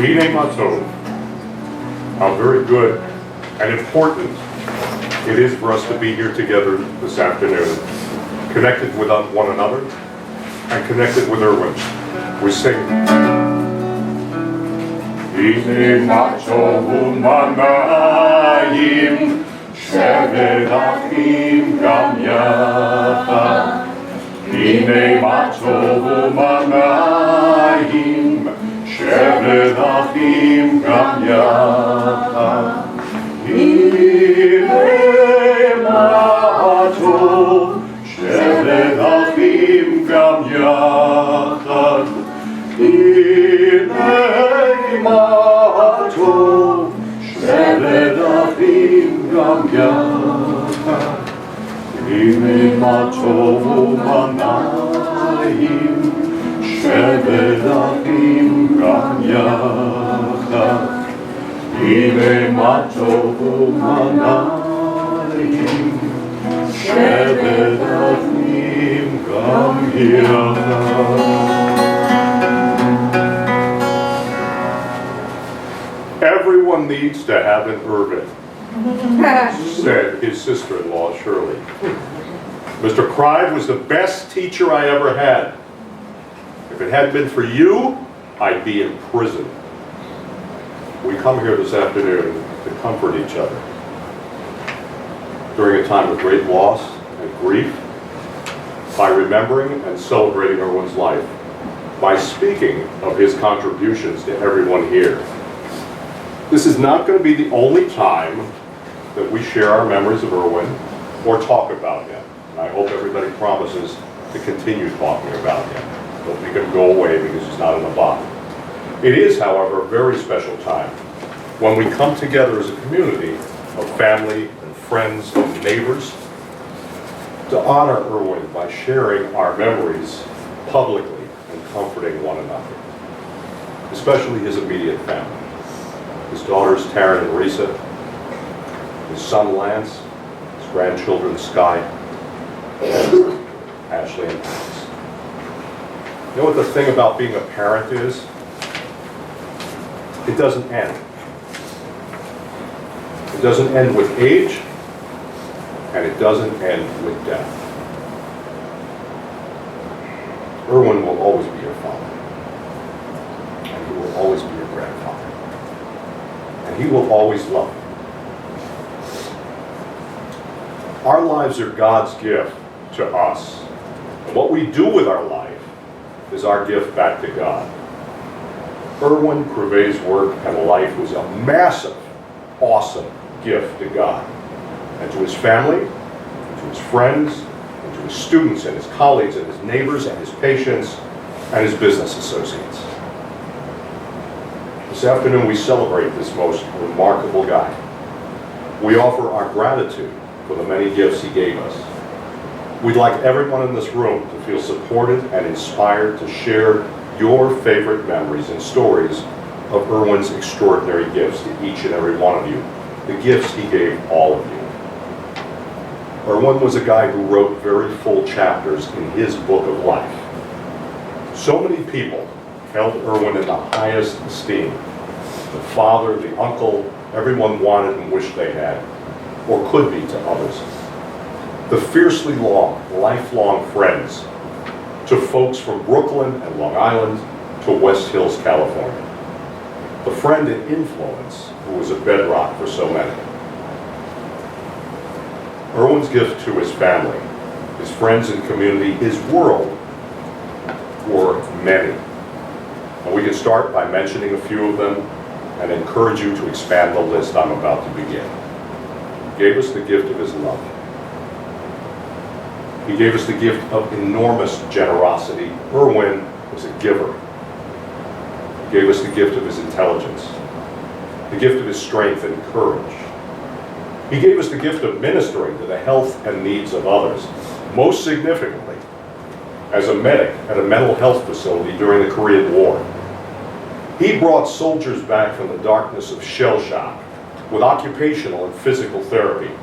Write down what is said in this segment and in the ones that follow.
Ine Mato, how very good and important it is for us to be here together this afternoon, connected with one another and connected with Irwin. We sing. Ine Mato Humanayim Shevedachim Gam Yachad. Ine Mato Humanayim Shevedachim Gam Yachad. Ine Mato Shevedachim Gam Yachad. Ine Mato Shevedachim Gam Yachad. Ine Mato Humanayim Shevedachim Gam Yachad. Ine Mato Humanayim Shevedachim Gam Yachad. Everyone needs to have an Irvin, said his sister-in-law, Shirley. Mr. Krive was the best teacher I ever had. If it hadn't been for you, I'd be in prison. We come here this afternoon to comfort each other during a time of great loss and grief, by remembering and celebrating Irwin's life, by speaking of his contributions to everyone here. This is not going to be the only time that we share our memories of Irwin or talk about him. And I hope everybody promises to continue talking about him. Don't think him go away because he's not in the bottom. It is, however, a very special time when we come together as a community of family and friends and neighbors to honor Irwin by sharing our memories publicly and comforting one another, especially his immediate family. His daughters Taryn and Risa, his son Lance, his grandchildren Sky, and Ashley and Alex. You know what the thing about being a parent is? It doesn't end. It doesn't end with age, and it doesn't end with death. Irwin will always be your father, and he will always be your grandfather. And he will always love you. Our lives are God's gift to us. And what we do with our life is our gift back to God. Irwin Krive's work and life was a massive, awesome gift to God, and to his family, and to his friends, and to his students, and his colleagues, and his neighbors, and his patients, and his business associates. This afternoon we celebrate this most remarkable guy. We offer our gratitude for the many gifts he gave us. We'd like everyone in this room to feel supported and inspired to share your favorite memories and stories of Irwin's extraordinary gifts to each and every one of you, the gifts he gave all of you. Irwin was a guy who wrote very full chapters in his book of life. So many people held Irwin in the highest esteem. The father, the uncle, everyone wanted and wished they had, or could be to others. The fiercely long, lifelong friends, to folks from Brooklyn and Long Island to West Hills, California. The friend and influence who was a bedrock for so many. Irwin's gift to his family, his friends and community, his world, were many. And we can start by mentioning a few of them and encourage you to expand the list I'm about to begin. He gave us the gift of his love. He gave us the gift of enormous generosity. Irwin was a giver. He gave us the gift of his intelligence, the gift of his strength and courage. He gave us the gift of ministering to the health and needs of others, most significantly, as a medic at a mental health facility during the Korean War. He brought soldiers back from the darkness of shell shock with occupational and physical therapy.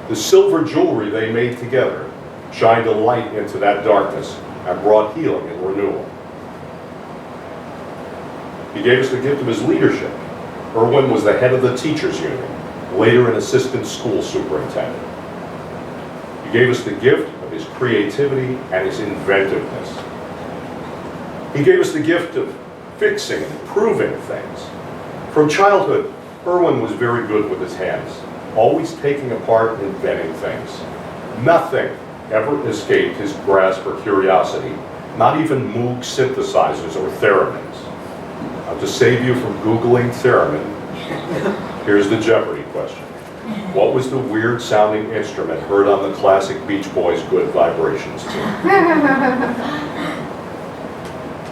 The silver jewelry they made together shined a light into that darkness and brought healing and renewal. He gave us the gift of his leadership. Irwin was the head of the teachers union, later an assistant school superintendent. He gave us the gift of his creativity and his inventiveness. He gave us the gift of fixing and improving things. From childhood, Irwin was very good with his hands, always taking apart and inventing things. Nothing ever escaped his grasp or curiosity, not even Moog synthesizers or theremins. Now, to save you from Googling theremin, here's the Jeopardy question. What was the weird sounding instrument heard on the classic Beach Boys' Good Vibrations tune?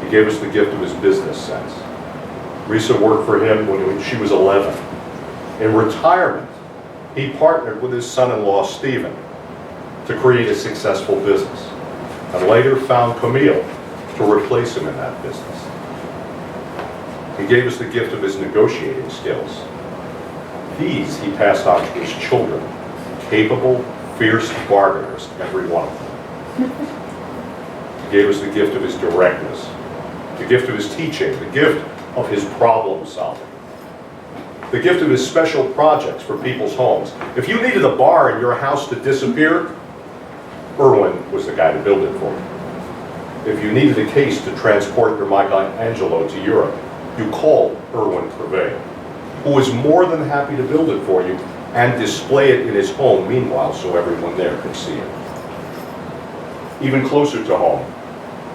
He gave us the gift of his business sense. Risa worked for him when she was 11. In retirement, he partnered with his son-in-law, Stephen, to create a successful business, and later found Camille to replace him in that business. He gave us the gift of his negotiating skills. These he passed on to his children, capable, fierce bargainers, every one of them. He gave us the gift of his directness, the gift of his teaching, the gift of his problem solving, the gift of his special projects for people's homes. If you needed a bar in your house to disappear, Irwin was the guy to build it for you. If you needed a case to transport your Michelangelo to Europe, you called Irwin Krive, who was more than happy to build it for you and display it in his home meanwhile so everyone there could see it. Even closer to home,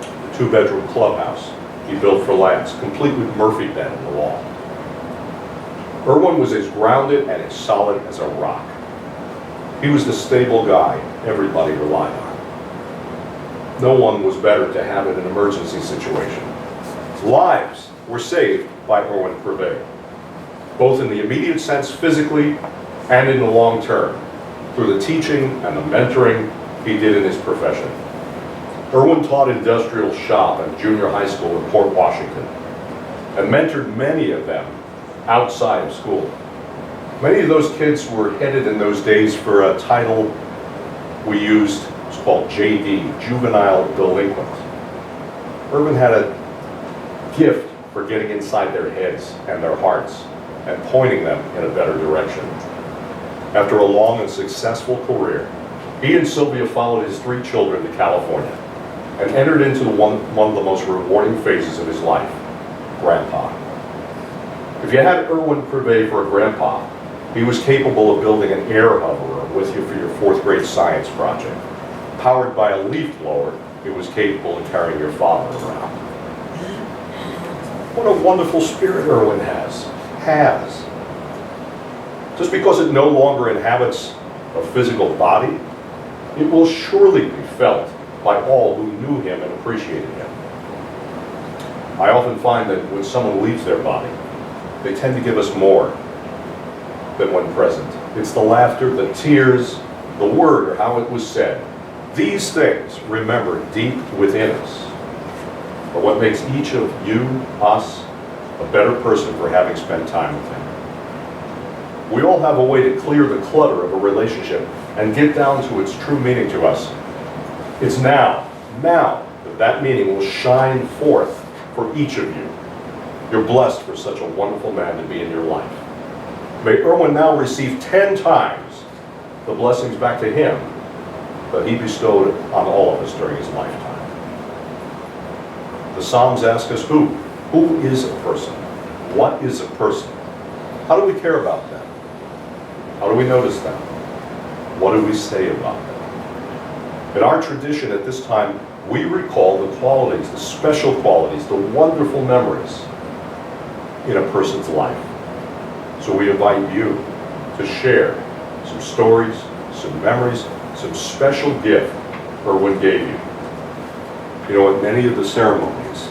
the 2-bedroom clubhouse he built for Lance, complete with Murphy bed in the wall. Irwin was as grounded and as solid as a rock. He was the stable guy everybody relied on. No one was better to have in an emergency situation. Lives were saved by Irwin Krive, both in the immediate sense physically and in the long term, through the teaching and the mentoring he did in his profession. Irwin taught industrial shop at junior high school in Port Washington and mentored many of them outside of school. Many of those kids were headed in those days for a title we used. It's called JD, Juvenile Delinquent. Irwin had a gift for getting inside their heads and their hearts and pointing them in a better direction. After a long and successful career, he and Sylvia followed his 3 children to California and entered into one of the most rewarding phases of his life, grandpa. If you had Irwin Krive for a grandpa, he was capable of building an air hoverer with you for your 4th grade science project. Powered by a leaf blower, he was capable of carrying your father around. What a wonderful spirit Irwin has. Just because it no longer inhabits a physical body, it will surely be felt by all who knew him and appreciated him. I often find that when someone leaves their body, they tend to give us more than when present. It's the laughter, the tears, the word, or how it was said. These things, remember, deep within us, are what makes each of you, us, a better person for having spent time with him. We all have a way to clear the clutter of a relationship and get down to its true meaning to us. It's now that meaning will shine forth for each of you. You're blessed for such a wonderful man to be in your life. May Irwin now receive 10 times the blessings back to him that he bestowed on all of us during his lifetime. The Psalms ask us who? Who is a person? What is a person? How do we care about them? How do we notice them? What do we say about them? In our tradition at this time, we recall the qualities, the special qualities, the wonderful memories in a person's life. So we invite you to share some stories, some memories, some special gift Irwin gave you. You know, at many of the ceremonies,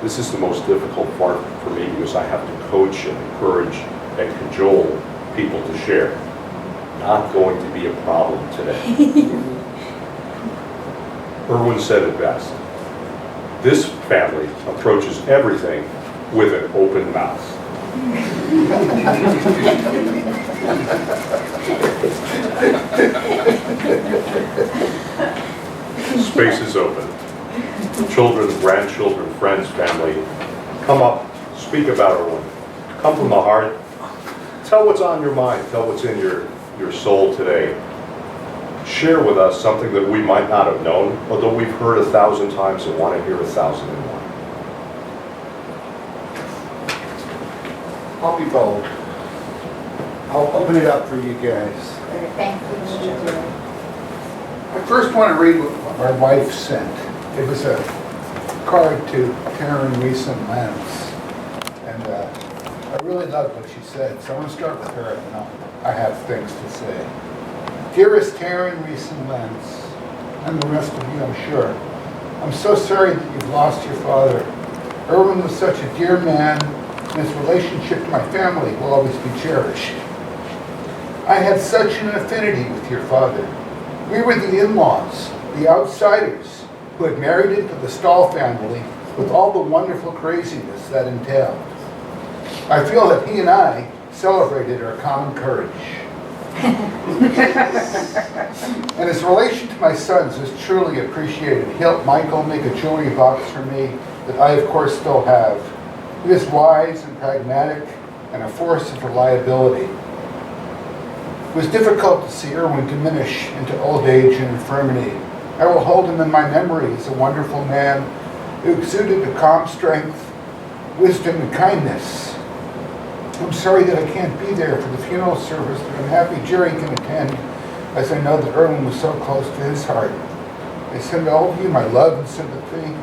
this is the most difficult part for me because I have to coach and encourage and cajole people to share. Not going to be a problem today. Irwin said it best. This family approaches everything with an open mouth. Space is open. Children, grandchildren, friends, family, come up, speak about Irwin. Come from the heart. Tell what's on your mind. Tell what's in your soul today. Share with us something that we might not have known, or that we've heard 1,000 times and want to hear 1,001. I'll be bold. I'll open it up for you guys. Thank you. I first want to read what my wife sent. It was a card to Taryn recent Lance. And I really loved what she said. So I want to start with her, and I have things to say. Dearest Taryn, recent Lance, and the rest of you, I'm sure, I'm so sorry that you've lost your father. Irwin was such a dear man, and his relationship to my family will always be cherished. I had such an affinity with your father. We were the in-laws, the outsiders, who had married into the Stahl family with all the wonderful craziness that entailed. I feel that he and I celebrated our common courage. And his relation to my sons is truly appreciated. He helped Michael make a jewelry box for me that I, of course, still have. He is wise and pragmatic and a force of reliability. It was difficult to see Irwin diminish into old age and infirmity. I will hold him in my memory as a wonderful man who exuded a calm strength, wisdom, and kindness. I'm sorry that I can't be there for the funeral service, but I'm happy Jerry can attend, as I know that Irwin was so close to his heart. I send all of you my love and sympathy.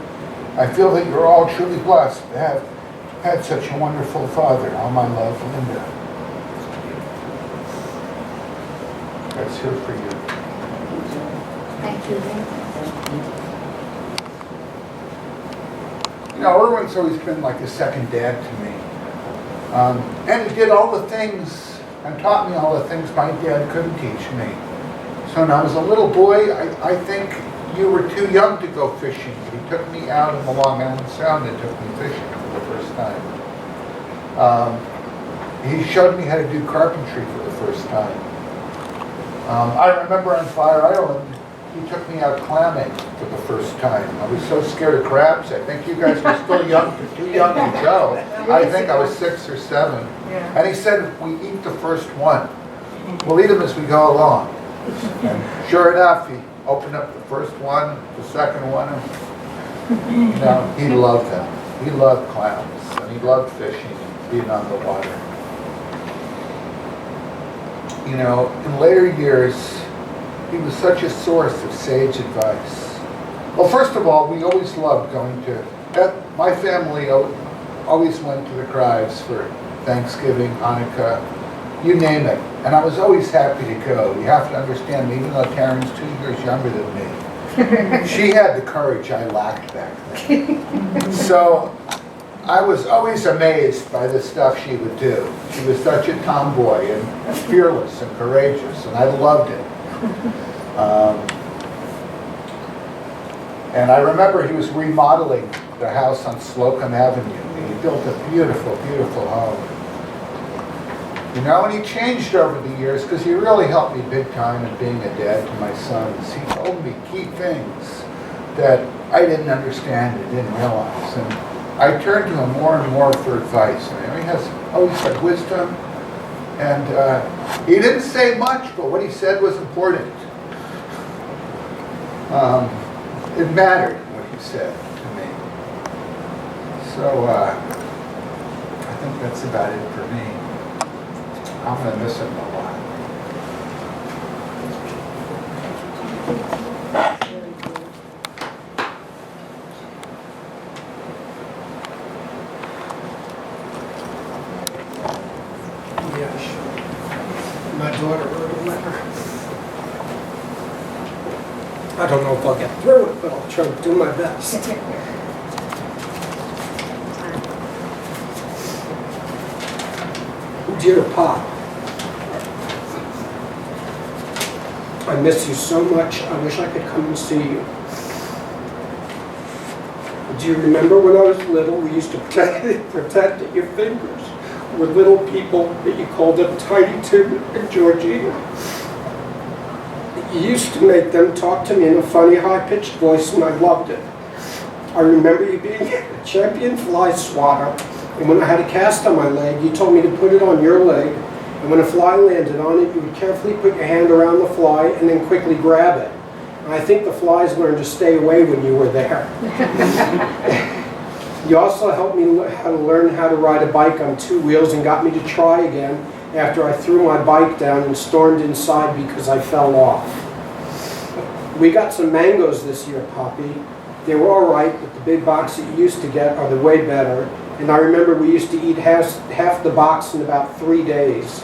I feel that you're all truly blessed to have had such a wonderful father. All my love, Linda. That's here for you. Thank you. You know, Irwin's always been like a second dad to me. And he did all the things and taught me all the things my dad couldn't teach me. So when I was a little boy, I think you were too young to go fishing. He took me out in the Long Island Sound and took me fishing for the first time. He showed me how to do carpentry for the first time. I remember on Fire Island, he took me out clamming for the first time. I was so scared of crabs. I think you guys were still young, too young to go. I think I was 6 or 7. And he said, we eat the first one. We'll eat them as we go along. And sure enough, he opened up the first one, the second one. And, you know, he loved them. He loved clams, and he loved fishing and being on the water. You know, in later years, he was such a source of sage advice. Well, first of all, we always loved going to, my family always went to the Krives for Thanksgiving, Hanukkah, you name it. And I was always happy to go. You have to understand, even though Taryn's 2 years younger than me, she had the courage I lacked back then. So I was always amazed by the stuff she would do. She was such a tomboy and fearless and courageous, and I loved it. And I remember he was remodeling the house on Slocum Avenue. He built a beautiful, beautiful home. You know, and he changed over the years because he really helped me big time in being a dad to my sons. He told me key things that I didn't understand and didn't realize. And I turned to him more and more for advice. I mean, he has always had wisdom. And he didn't say much, but what he said was important. It mattered what he said to me. So I think that's about it for me. I'm going to miss him a lot. Yes. My daughter wrote a letter. I don't know if I'll get through it, but I'll try to do my best. Dear Pop, I miss you so much. I wish I could come and see you. Do you remember when I was little, we used to protect your fingers were little people that you called them Tiny Tim and Georgina. You used to make them talk to me in a funny, high-pitched voice, and I loved it. I remember you being a champion fly swatter, and when I had a cast on my leg, you told me to put it on your leg, and when a fly landed on it, you would carefully put your hand around the fly and then quickly grab it. And I think the flies learned to stay away when you were there. You also helped me learn how to ride a bike on 2 wheels and got me to try again after I threw my bike down and stormed inside because I fell off. We got some mangoes this year, Poppy. They were all right, but the big box that you used to get are the way better. And I remember we used to eat half the box in about 3 days.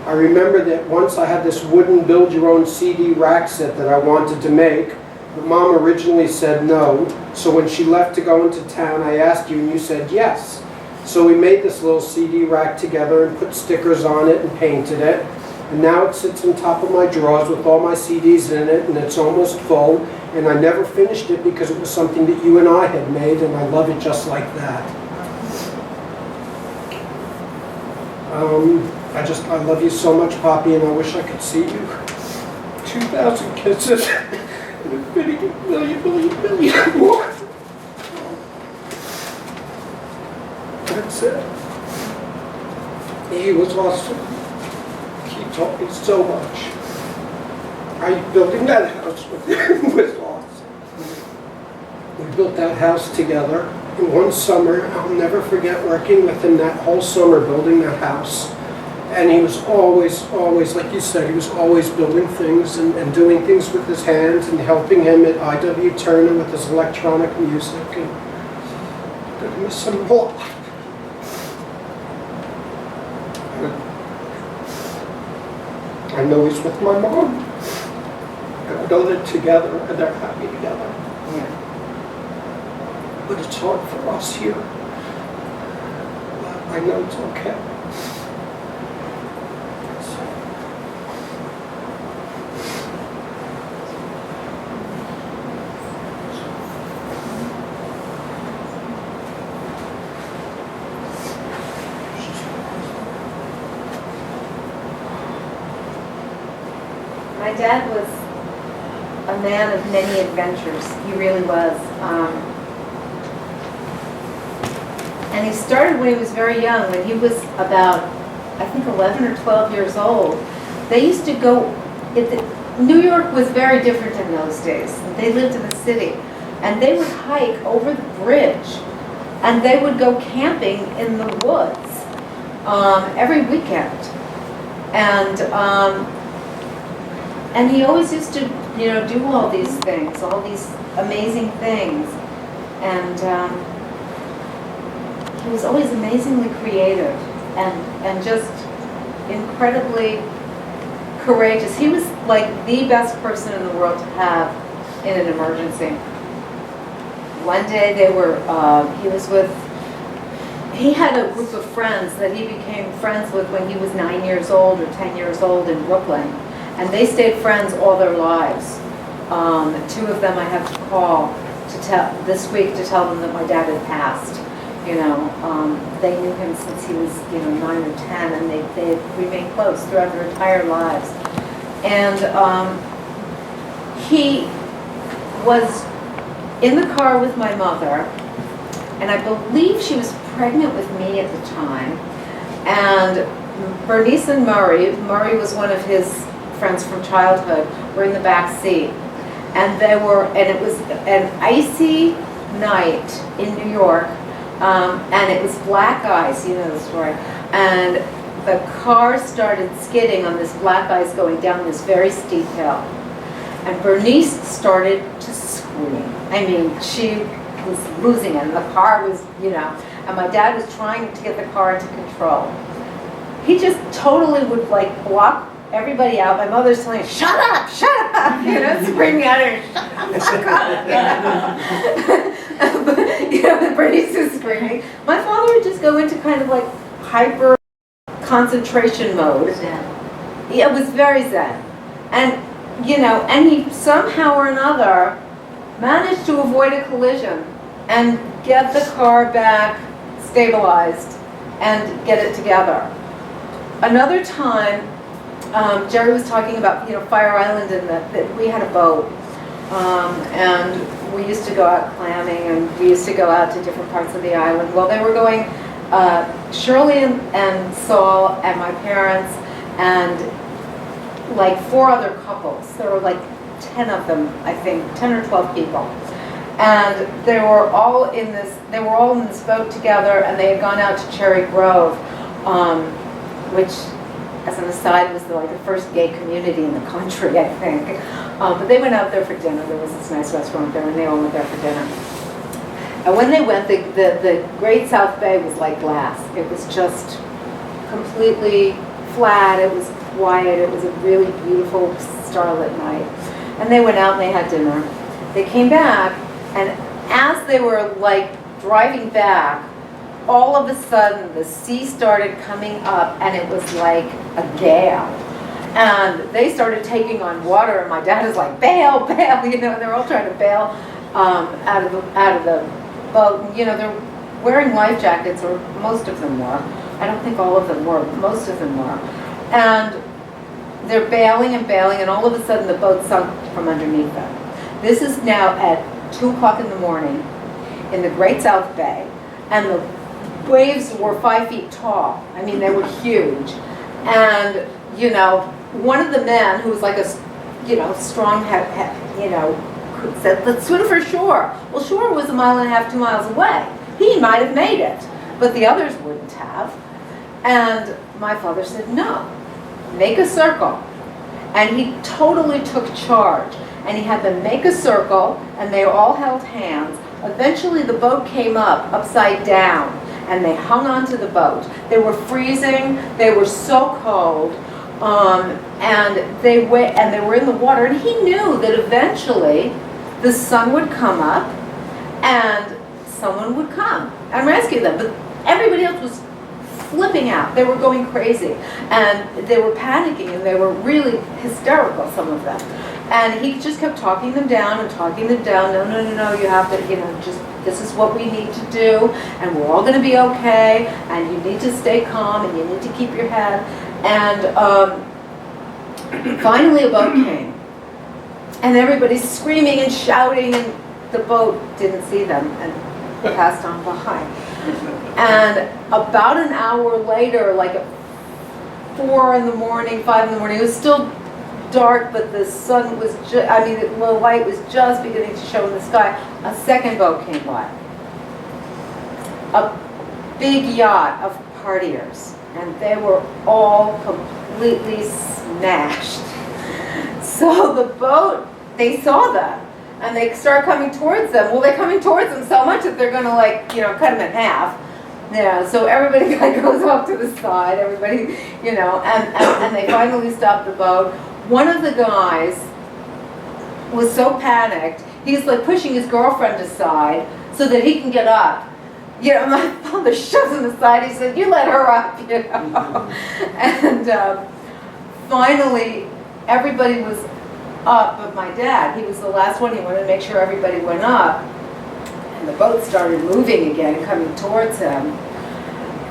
I remember that once I had this wooden build-your-own CD rack set that I wanted to make, but Mom originally said no. So when she left to go into town, I asked you and you said yes. So we made this little CD rack together and put stickers on it and painted it. And now it sits on top of my drawers with all my CDs in it, and it's almost full. And I never finished it because it was something that you and I had made, and I love it just like that. I love you so much, Poppy, and I wish I could see you. 2,000 kisses and a million more. That's it. He was awesome. He taught me so much. Building that house with him was awesome. We built that house together. And one summer, I'll never forget working with him that whole summer building that house. And he was always, like you said, he was always building things and doing things with his hands and helping him at I.W. Turner with his electronic music. And I'm going to miss him a lot. I know he's with my mom. And I know they're together and they're happy together. Yeah. But it's hard for us here. But I know it's okay. My dad was a man of many adventures. He really was. And he started when he was very young. When he was about, I think, 11 or 12 years old. They used to go, New York was very different in those days. They lived in the city. And they would hike over the bridge. And they would go camping in the woods every weekend. And he always used to, do all these things, all these amazing things. And he was always amazingly creative and just incredibly courageous. He was like the best person in the world to have in an emergency. One day he had a group of friends that he became friends with when he was 9 years old or 10 years old in Brooklyn. And they stayed friends all their lives. 2 of them I have to call this week to tell them that my dad had passed. They knew him since he was 9 or 10, and they remained close throughout their entire lives. And he was in the car with my mother, and I believe she was pregnant with me at the time. And Bernice and Murray was one of his friends from childhood, were in the back seat. And it was an icy night in New York, and it was black ice, you know the story. And the car started skidding on this black ice going down this very steep hill. And Bernice started to scream. I mean, she was losing it, and the car was, and my dad was trying to get the car into control. He just totally would block everybody out. My mother's telling her, shut up, screaming at her, shut up. But, Bernice is screaming. My father would just go into kind of hyper concentration mode. Zen. Yeah, it was very zen. And, and he somehow or another managed to avoid a collision and get the car back stabilized and get it together. Another time, Jerry was talking about, Fire Island, and that we had a boat. And we used to go out clamming, and we used to go out to different parts of the island. Well, they were going, Shirley and Saul and my parents and like 4 other couples. There were like 10 of them, I think, 10 or 12 people. And they were all in this boat together, and they had gone out to Cherry Grove, which, as an aside, was the first gay community in the country, I think. But they went out there for dinner. There was this nice restaurant there, and they all went there for dinner. And when they went, the Great South Bay was like glass. It was just completely flat. It was quiet. It was a really beautiful starlit night. And they went out and they had dinner. They came back, and as they were driving back, all of a sudden the sea started coming up, and it was like a gale. And they started taking on water, and my dad was like, bail, bail, and they're all trying to bail out of the boat. They're wearing life jackets, or most of them were. I don't think all of them were, but most of them were. And they're bailing and bailing, and all of a sudden the boat sunk from underneath them. This is now at 2 o'clock in the morning in the Great South Bay, and the waves were 5 feet tall. I mean, they were huge. And, one of the men, who was like a, strong, said, let's swim for shore. Well, shore was 1.5 miles, 2 miles away. He might have made it, but the others wouldn't have. And my father said, no, make a circle. And he totally took charge. And he had them make a circle, and they all held hands. Eventually the boat came up upside down, and they hung onto the boat. They were freezing, they were so cold, and they were in the water, and he knew that eventually the sun would come up and someone would come and rescue them. But everybody else was flipping out. They were going crazy, and they were panicking, and they were really hysterical, some of them. And he just kept talking them down and talking them down. No, you have to, this is what we need to do, and we're all going to be okay, and you need to stay calm, and you need to keep your head. And finally a boat came, and everybody's screaming and shouting, and the boat didn't see them and passed on by. And about an hour later, like at 4 in the morning, 5 in the morning, it was still dark, but the sun was the light was just beginning to show in the sky. A second boat came by. A big yacht of partiers, and they were all completely smashed. So the boat, they saw them, and they start coming towards them. Well, they're coming towards them so much that they're going to cut them in half. Yeah, so everybody goes off to the side, everybody, and they finally stop the boat. One of the guys was so panicked, he's pushing his girlfriend aside so that he can get up. My father shoves him aside, he said, you let her up, And finally, everybody was up but my dad. He was the last one. He wanted to make sure everybody went up. And the boat started moving again, coming towards him.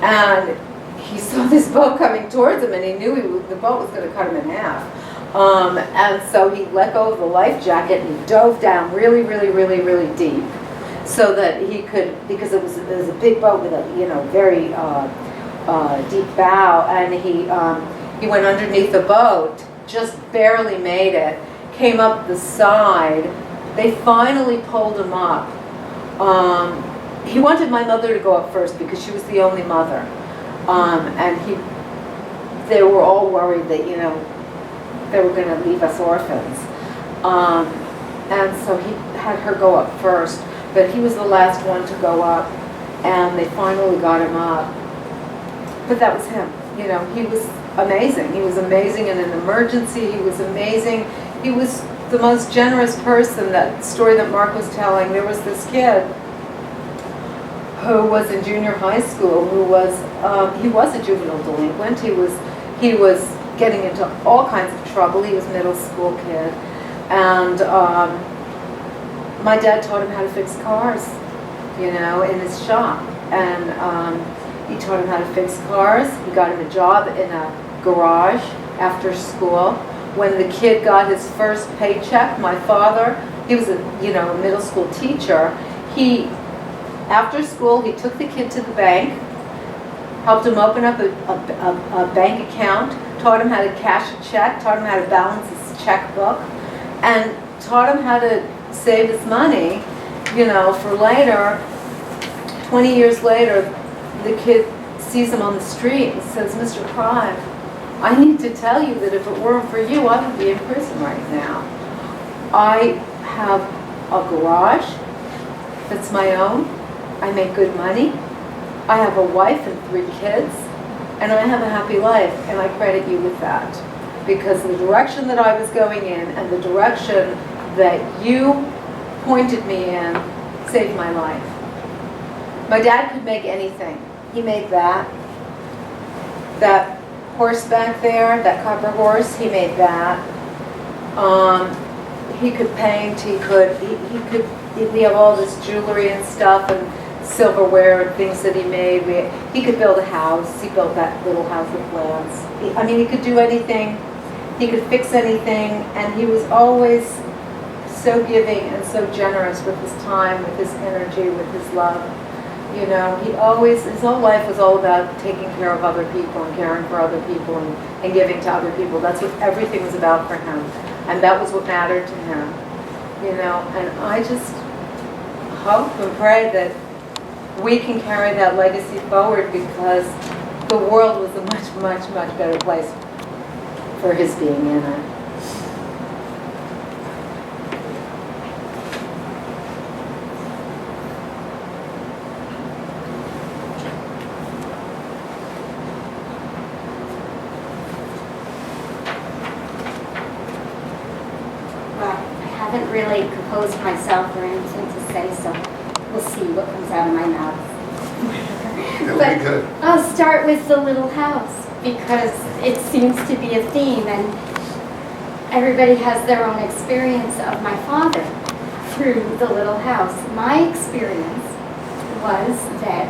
And he saw this boat coming towards him, and he knew the boat was going to cut him in half. And so he let go of the life jacket, and he dove down really, really, really, really deep, so that he could, because it was a big boat with a very deep bow, and he went underneath the boat, just barely made it, came up the side. They finally pulled him up. He wanted my mother to go up first because she was the only mother, and they were all worried that they were going to leave us orphans, and so he had her go up first, but he was the last one to go up, and they finally got him up. But that was him. He was amazing. He was amazing in an emergency. He was amazing. He was the most generous person. That story that Marc was telling, there was this kid who was in junior high school who was he was a juvenile delinquent. He was getting into all kinds of trouble. He was a middle school kid, and my dad taught him how to fix cars. you know, in his shop. And he taught him how to fix cars. He got him a job in a garage after school. When the kid got his first paycheck, my father, he was a middle school teacher. After school, he took the kid to the bank, helped him open up a bank account, taught him how to cash a check, taught him how to balance his checkbook, and taught him how to save his money, for later. 20 years later, the kid sees him on the street and says, "Mr. Krive, I need to tell you that if it weren't for you, I would be in prison right now. I have a garage that's my own. I make good money. I have a wife and 3 kids, and I have a happy life, and I credit you with that. Because the direction that I was going in and the direction that you pointed me in saved my life." My dad could make anything. He made that horse back there, that copper horse, he made that. He could paint, he have all this jewelry and stuff and silverware and things that he made. He could build a house. He built that little house with plants. He could do anything. He could fix anything, and he was always so giving and so generous with his time, with his energy, with his love. His whole life was all about taking care of other people and caring for other people and giving to other people. That's what everything was about for him. And that was what mattered to him. And I just hope and pray that we can carry that legacy forward, because the world was a much, much, much better place for his being in it. I haven't really composed myself or anything to say, so we'll see what comes out of my mouth. It'll But be good. I'll start with the little house, because it seems to be a theme, and everybody has their own experience of my father through the little house. My experience was that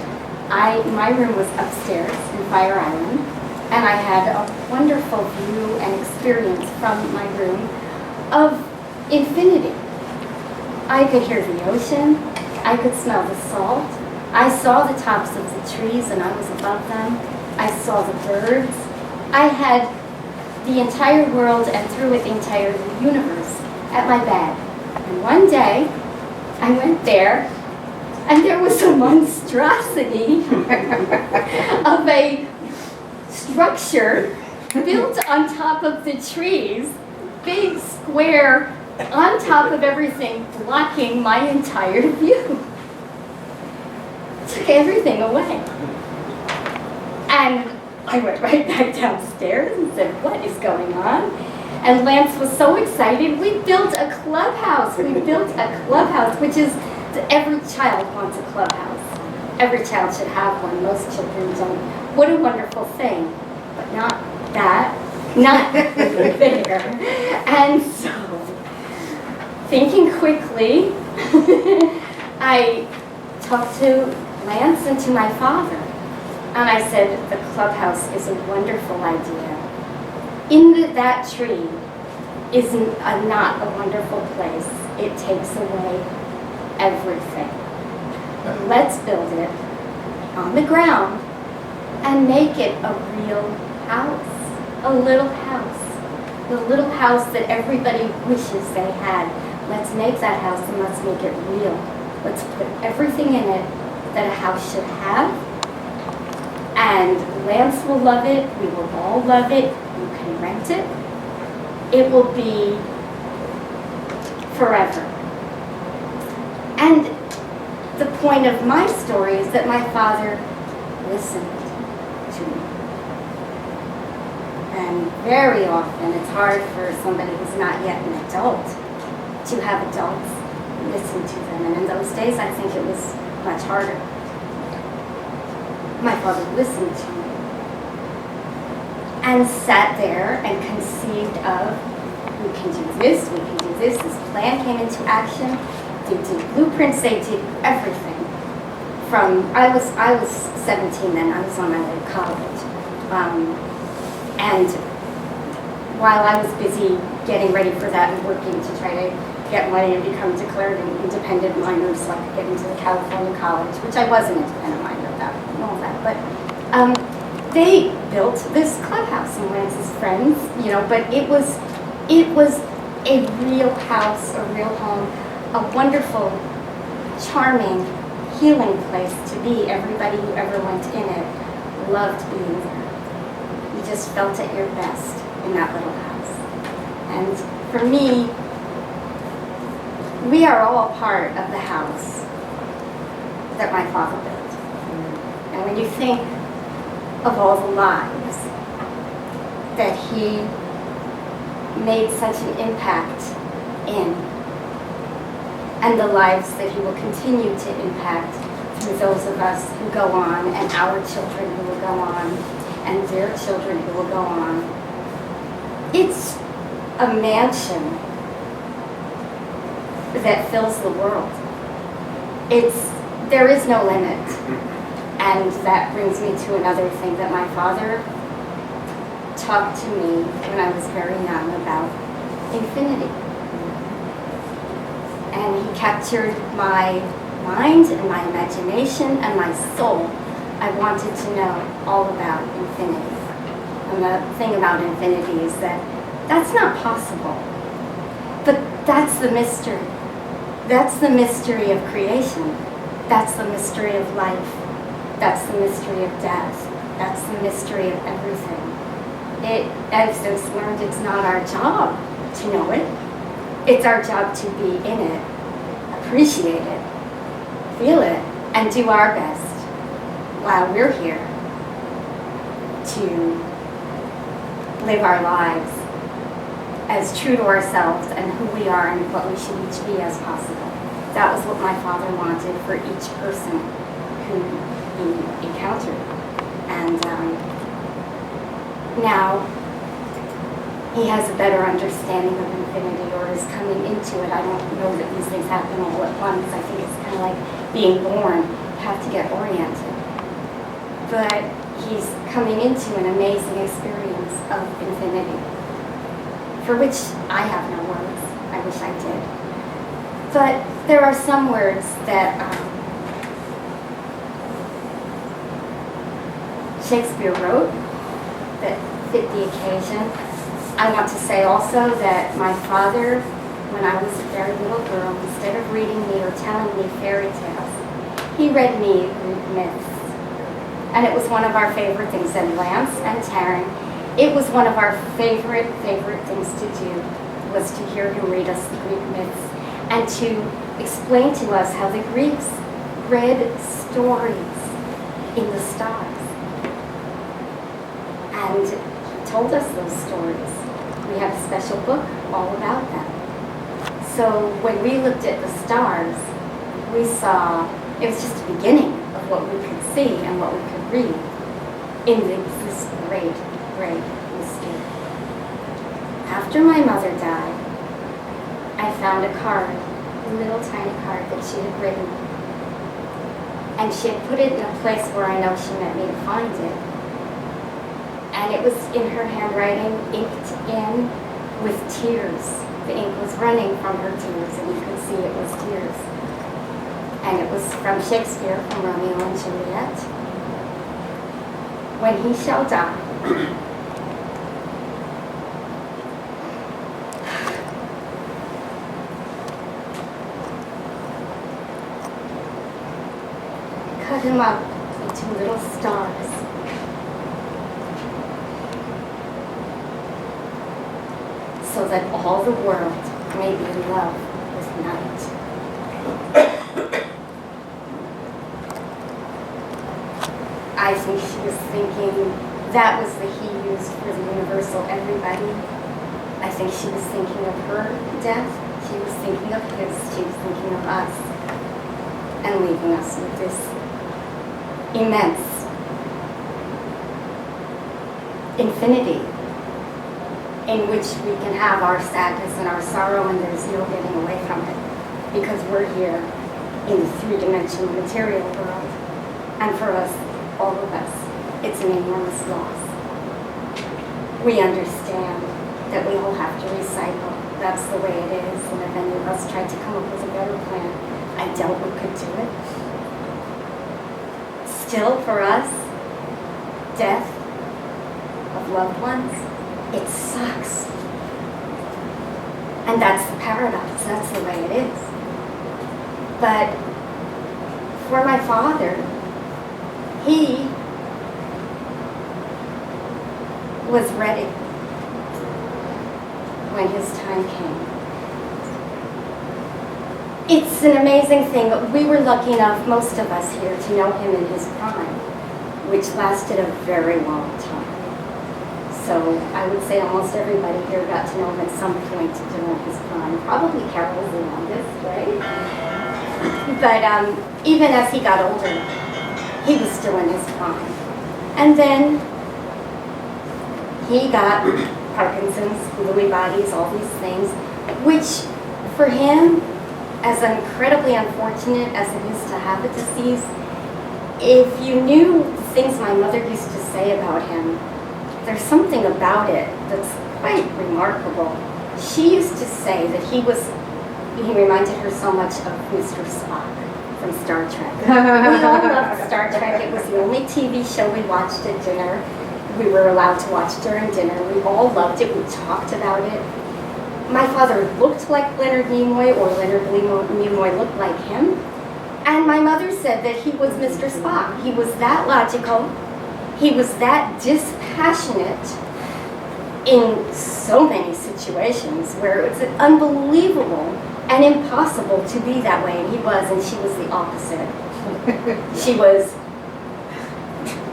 my room was upstairs in Fire Island, and I had a wonderful view and experience from my room of infinity. I could hear the ocean, I could smell the salt, I saw the tops of the trees and I was above them, I saw the birds. I had the entire world, and through it the entire universe, at my bed. And one day, I went there, and there was a monstrosity of a structure built on top of the trees, big square, on top of everything, blocking my entire view. Took everything away. And I went right back downstairs and said, "What is going on?" And Lance was so excited. We built a clubhouse. We built a clubhouse, which is, every child wants a clubhouse. Every child should have one. Most children don't. What a wonderful thing. But not that. Not there. And so, thinking quickly, I talked to Lance and to my father, and I said, "The clubhouse is a wonderful idea. That tree is not a wonderful place. It takes away everything. Let's build it on the ground and make it a real house, a little house, the little house that everybody wishes they had. Let's make that house and let's make it real. Let's put everything in it that a house should have. And Lance will love it. We will all love it. You can rent it. It will be forever." And the point of my story is that my father listened to me. And very often it's hard for somebody who's not yet an adult to have adults listen to them. And in those days, I think it was much harder. My father listened to me and sat there and conceived of, we can do this, we can do this. This plan came into action. They did blueprints, they did everything. I was 17 then, I was on my way to college. And while I was busy getting ready for that and working to try to get money and become declared an independent minor so I could get into the California college, which I was an independent minor at that and all that. But they built this clubhouse and Lance's friends, you know, but it was a real house, a real home, a wonderful, charming, healing place to be. Everybody who ever went in it loved being there. You just felt at your best in that little house. And for me, we are all part of the house that my father built. And when you think of all the lives that he made such an impact in, and the lives that he will continue to impact through those of us who go on, and our children who will go on, and their children who will go on. It's a mansion that fills the world. There is no limit. And that brings me to another thing that my father talked to me when I was very young about infinity. And he captured my mind and my imagination and my soul. I wanted to know all about infinity. And the thing about infinity is that that's not possible. But that's the mystery. That's the mystery of creation. That's the mystery of life. That's the mystery of death. That's the mystery of everything. I've since learned it's not our job to know it. It's our job to be in it, appreciate it, feel it, and do our best while we're here to live our lives as true to ourselves and who we are and what we should each be as possible. That was what my father wanted for each person who he encountered. And now he has a better understanding of infinity, or is coming into it. I don't know that these things happen all at once. I think it's kind of like being born. You have to get oriented. But he's coming into an amazing experience of infinity, for which I have no words. I wish I did. But there are some words that Shakespeare wrote that fit the occasion. I want to say also that my father, when I was a very little girl, instead of reading me or telling me fairy tales, he read me Greek myths. And it was one of our favorite things. And Lance and Taryn, it was one of our favorite things to do, was to hear him read us the Greek myths and to explain to us how the Greeks read stories in the stars. And he told us those stories. We have a special book all about them. So when we looked at the stars, we saw, it was just the beginning of what we could see and what we could read in this great mystery. After my mother died, I found a card, a little tiny card that she had written. And she had put it in a place where I know she meant me to find it. And it was in her handwriting, inked in with tears. The ink was running from her tears, and you could see it was tears. And it was from Shakespeare, from Romeo and Juliet. When he shall die, cut him up into little stars. So that all the world may be in love with night. I think she was thinking that was the he used for the universal everybody. I think she was thinking of her death. She was thinking of his. She was thinking of us. And leaving us with this immense infinity in which we can have our sadness and our sorrow, and there's no getting away from it because we're here in the three-dimensional material world. And for us, all of us, it's an enormous loss. We understand that we all have to recycle. That's the way it is. And if any of us tried to come up with a better plan, I doubt we could do it. Still, for us, death of loved ones, it sucks. And that's the paradox. That's the way it is. But for my father, he was ready when his time came. It's an amazing thing, but we were lucky enough, most of us here, to know him in his prime, which lasted a very long time. So I would say almost everybody here got to know him at some point during his prime. Probably Carol was the longest, right? But even as he got older, he was still in his prime. And then he got Parkinson's, Lewy bodies, all these things, which for him, as incredibly unfortunate as it is to have a disease, if you knew the things my mother used to say about him, there's something about it that's quite remarkable. She used to say that he reminded her so much of Mr. Spock from Star Trek. We all loved Star Trek. It was the only TV show we watched at dinner. We were allowed to watch during dinner. We all loved it. We talked about it. My father looked like Leonard Nimoy, or Leonard Nimoy looked like him. And my mother said that he was Mr. Spock. He was that logical. He was that dispassionate in so many situations where it was unbelievable and impossible to be that way. And he was, and she was the opposite. She was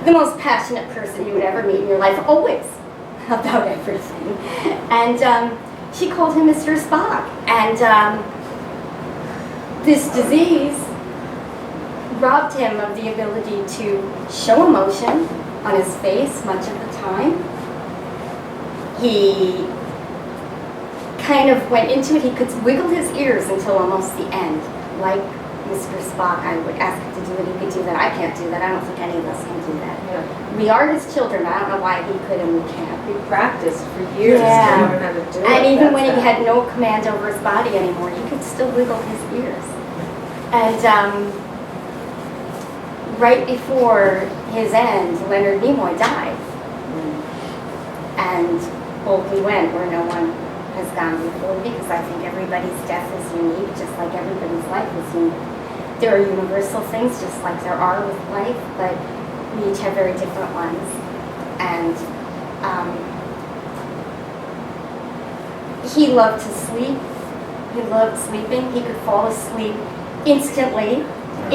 the most passionate person you would ever meet in your life, always, about everything. And she called him Mr. Spock. And this disease robbed him of the ability to show emotion on his face much of the time. He kind of went into it. He could wiggle his ears until almost the end, like Mr. Spock. I would ask him to do it. He could do that. I can't do that. I don't think any of us can do that. Yeah. We are his children. I don't know why he could and we can't. We practiced for years Yeah. to learn how to do it. And even when he That's had no command over his body anymore, he could still wiggle his ears. And right before his end, Leonard Nimoy died. And boldly went where no one has gone before, because I think everybody's death is unique, just like everybody's life is unique. There are universal things, just like there are with life, but we each have very different ones. And he loved to sleep. He loved sleeping. He could fall asleep instantly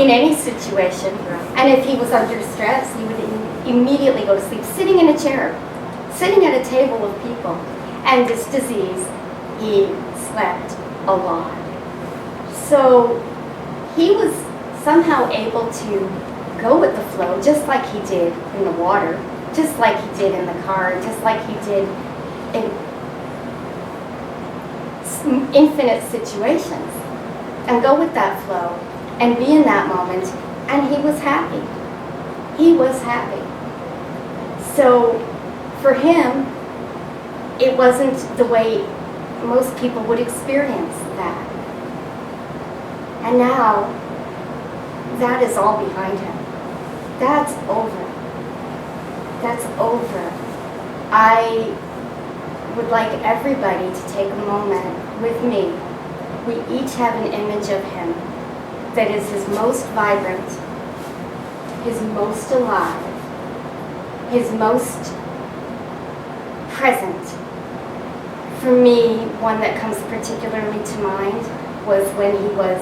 in any situation. And if he was under stress, he would immediately go to sleep, sitting in a chair, sitting at a table of people. And this disease, he slept a lot. So he was somehow able to go with the flow, just like he did in the water, just like he did in the car, just like he did in infinite situations, and go with that flow and be in that moment. And he was happy. He was happy. So for him, it wasn't the way most people would experience that. And now, that is all behind him. That's over. That's over. I would like everybody to take a moment with me. We each have an image of him that is his most vibrant, his most alive, his most present. For me, one that comes particularly to mind was when he was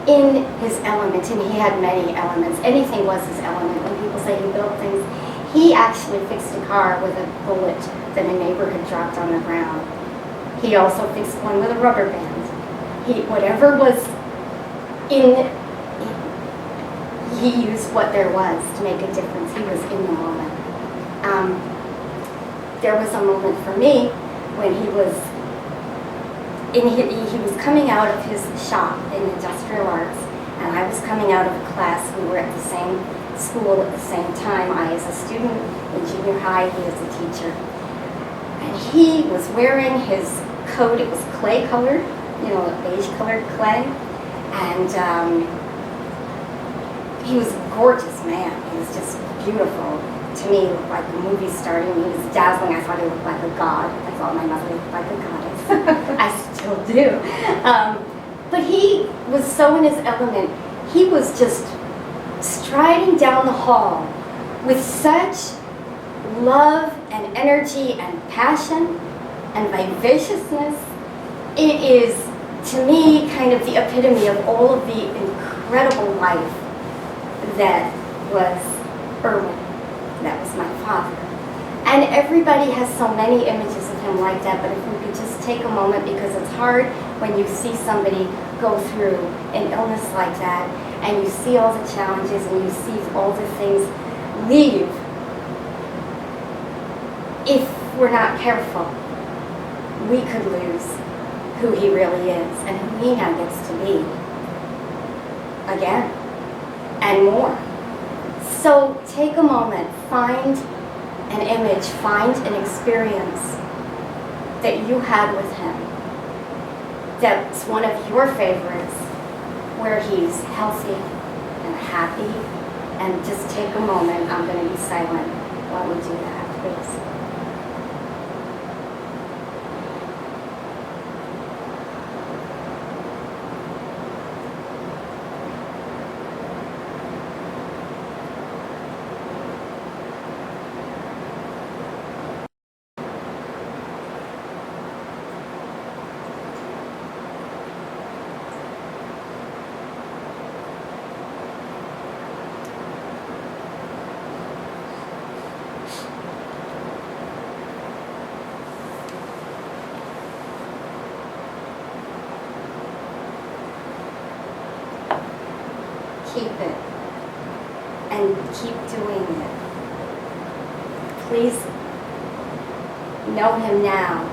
in his element, and he had many elements. Anything was his element. When people say he built things, he actually fixed a car with a bullet that a neighbor had dropped on the ground. He also fixed one with a rubber band. Whatever was in, he used what there was to make a difference. He was in the moment. There was a moment for me when he was coming out of his shop in industrial arts, and I was coming out of a class. We were at the same school at the same time. I as a student in junior high, he as a teacher. And he was wearing his coat, it was clay colored, beige colored clay. And he was a gorgeous man. He was just beautiful. To me, he looked like a movie star. He was dazzling. I thought he looked like a god. I thought my mother looked like a goddess. I still do. But he was so in his element. He was just striding down the hall with such love and energy and passion and vivaciousness. It is, to me, kind of the epitome of all of the incredible life that was Irwin. That was my father. And everybody has so many images of him like that, but if we could just take a moment, because it's hard when you see somebody go through an illness like that, and you see all the challenges, and you see all the things leave. If we're not careful, we could lose who he really is, and who he now gets to be. Again, and more. So take a moment, find an image, find an experience that you had with him that's one of your favorites, where he's healthy and happy, and just take a moment. I'm going to be silent while we do that, please. Keep it, and keep doing it. Please know him now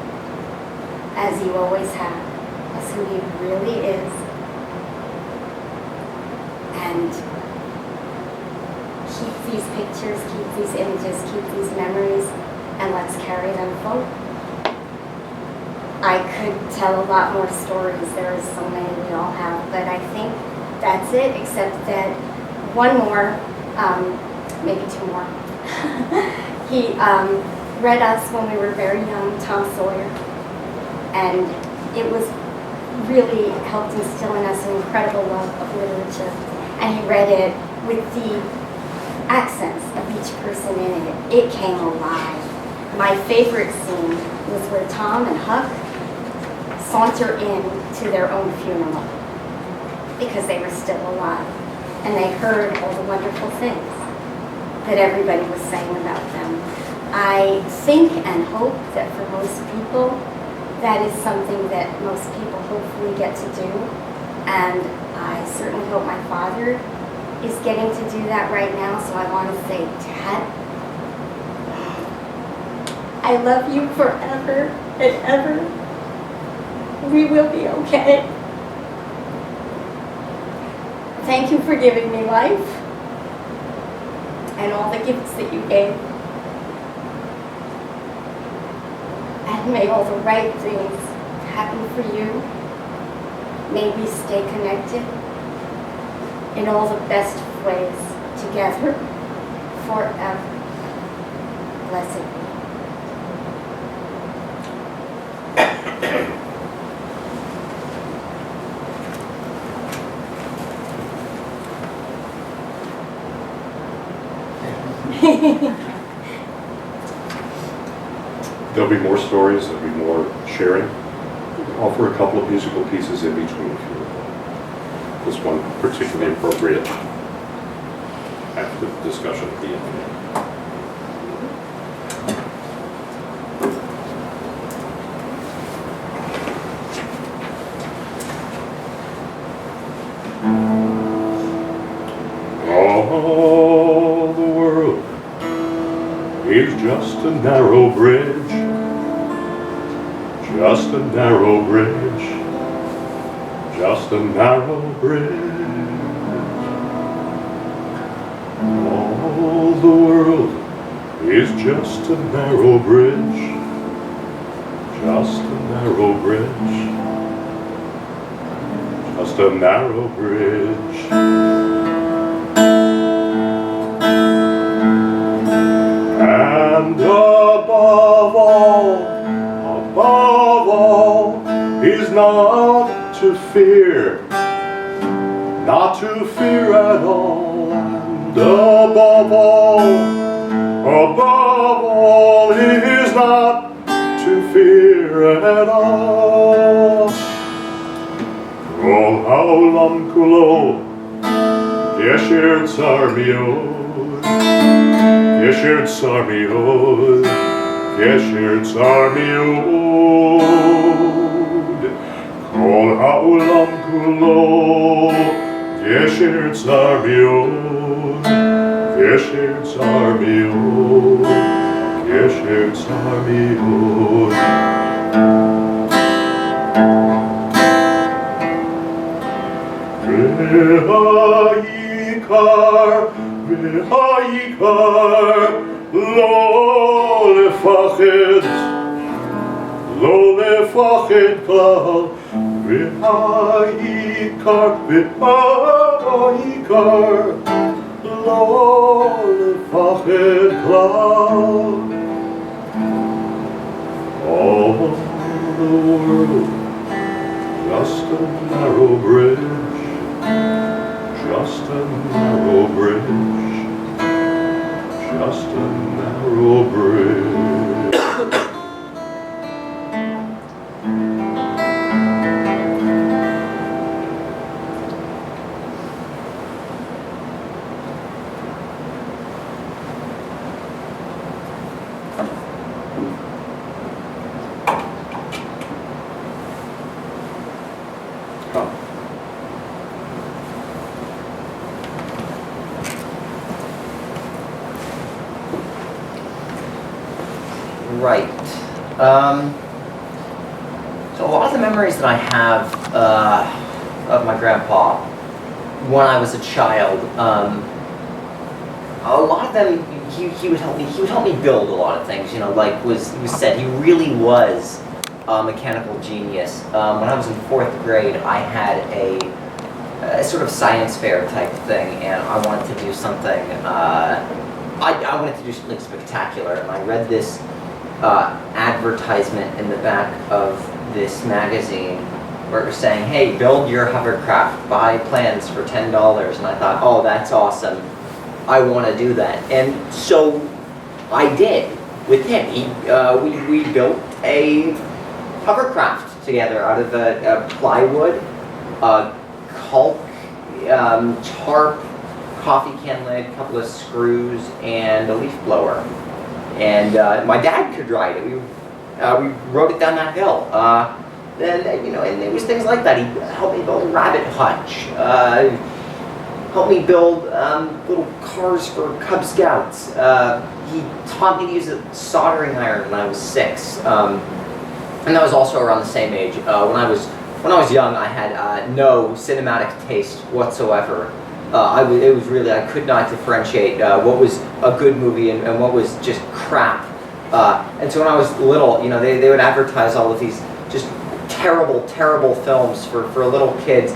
as you always have, as who he really is. And keep these pictures, keep these images, keep these memories, and let's carry them forward. I could tell a lot more stories. There are so many we all have, but I think that's it, except that one more, maybe two more. He read us when we were very young, Tom Sawyer, and it was really helped instill in us an incredible love of literature. And he read it with the accents of each person in it. It came alive. My favorite scene was where Tom and Huck saunter in to their own funeral, because they were still alive, and they heard all the wonderful things that everybody was saying about them. I think and hope that for most people, that is something that most people hopefully get to do, and I certainly hope my father is getting to do that right now, so I want to say, Dad, I love you forever and ever. We will be okay. Thank you for giving me life and all the gifts that you gave. And may all the right things happen for you. May we stay connected in all the best ways together forever. Blessed be. There'll be more stories, there'll be more sharing. I'll offer a couple of musical pieces in between if you would. This one particularly appropriate after the discussion at the end. All the world is just a narrow bridge, just a narrow bridge, just a narrow bridge. the world is just a narrow bridge, just a narrow bridge, just a narrow bridge. And above all, is not to fear, not to fear at all. And above all, is not to fear at all. Kol haolam kulo, yesher tsar miod, yesher tsar miod, yesher tsar miod. Kol haolam kulo, yesher tsar miod, yesher tsar miod, yesher tsar miod. V'ha'ikar, lo לפחד כלל. והעיקר, לא לפחד כלל. All the world, just a narrow bridge, just a narrow bridge, just a narrow bridge. Right. So a lot of the memories that I have of my grandpa when I was a child, a lot of them he would help me. He would help me build a lot of things. You know, like was said, he really was a mechanical genius. When I was in 4th grade, I had a sort of science fair type thing, and I wanted to do something. I wanted to do something spectacular, and I read this advertisement in the back of this magazine where it was saying, hey, build your hovercraft, buy plans for $10. And I thought, oh, that's awesome. I want to do that. And so I did with him. We built a hovercraft together out of plywood, caulk, tarp, coffee can lid, a couple of screws, and a leaf blower. And my dad could ride it. We rode it down that hill. And there was things like that. He helped me build a rabbit hutch. Helped me build little cars for Cub Scouts. He taught me to use a soldering iron when I was 6. And that was also around the same age. When I was young, I had no cinematic taste whatsoever. It was really, I could not differentiate what was a good movie and what was just crap. And so when I was little, they would advertise all of these just terrible, terrible films for little kids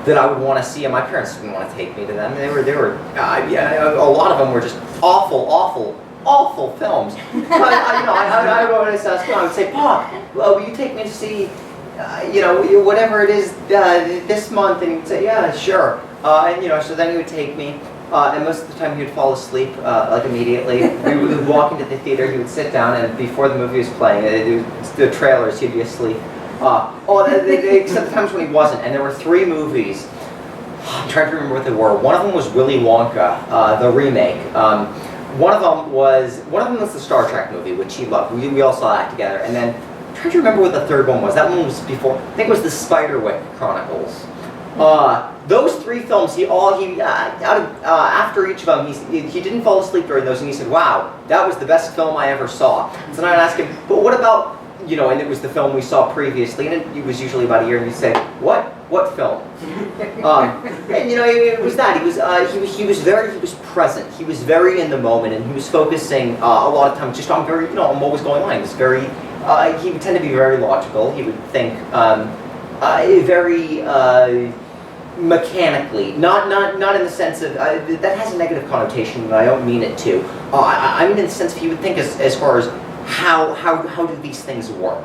that I would want to see, and my parents didn't want to take me to them. They were a lot of them were just awful, awful, awful films. But I would say, Pop, will you take me to see, whatever it is this month? And he'd say, yeah, sure. So then he would take me, and most of the time he would fall asleep, immediately. We would walk into the theater, he would sit down, and before the movie was playing, the trailers, he'd be asleep. Except the times when he wasn't, and there were 3 movies. I'm trying to remember what they were. One of them was Willy Wonka, the remake. One of them was the Star Trek movie, which he loved. We all saw that together. And then I'm trying to remember what the third one was. That one was before. I think it was the Spiderwick Chronicles. Those 3 films, after each of them, he didn't fall asleep during those, and he said, wow, that was the best film I ever saw. So then I'd ask him, but what about, and it was the film we saw previously, and it was usually about a year, and he'd say, what? What film? And you know, it was that he was present. He was very in the moment, and he was focusing a lot of time just on on what was going on. He was very he would tend to be very logical. He would think very mechanically, not in the sense of that has a negative connotation, and I don't mean it to. I mean in the sense of he would think as far as how do these things work.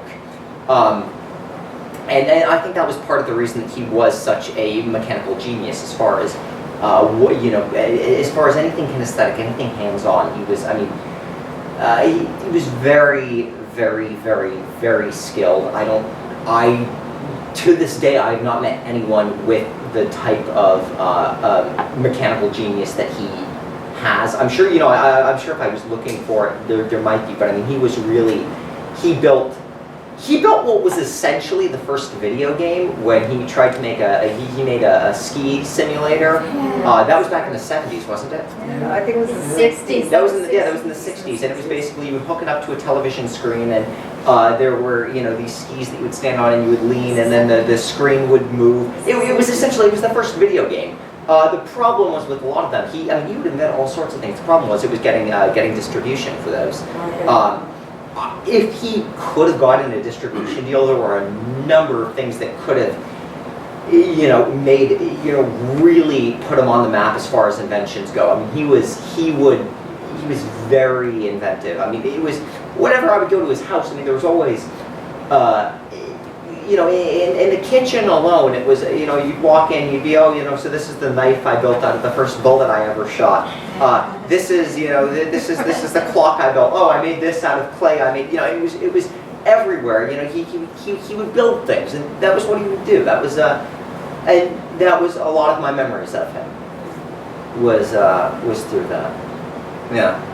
And I think that was part of the reason that he was such a mechanical genius as far as as far as anything kinesthetic, anything hands-on. He was, he was very, very, very, very skilled. To this day, I have not met anyone with the type of mechanical genius that he has. I'm sure, I'm sure if I was looking for it, there might be, but I mean, he built what was essentially the first video game when he tried to make he made a ski simulator. That was back in the 70s, wasn't it? Yeah, I think it was the 60s. That was in the 60s, and it was basically you would hook it up to a television screen, and there were these skis that you would stand on and you would lean, and then the screen would move. It was essentially the first video game. The problem was with a lot of them. He would invent all sorts of things. The problem was it was getting distribution for those. Okay. If he could have gotten a distribution deal, there were a number of things that could have, made, really put him on the map as far as inventions go. I mean, he was very inventive. I mean, it was, whenever I would go to his house, I mean, there was always, in the kitchen alone, it was, you'd walk in, you'd be, so this is the knife I built out of the first bullet I ever shot. This is, this is the clock I built. Oh, I made this out of clay. I made, it was everywhere. He would build things, and that was what he would do. That was, and that was a lot of my memories of him. Was through that. Yeah.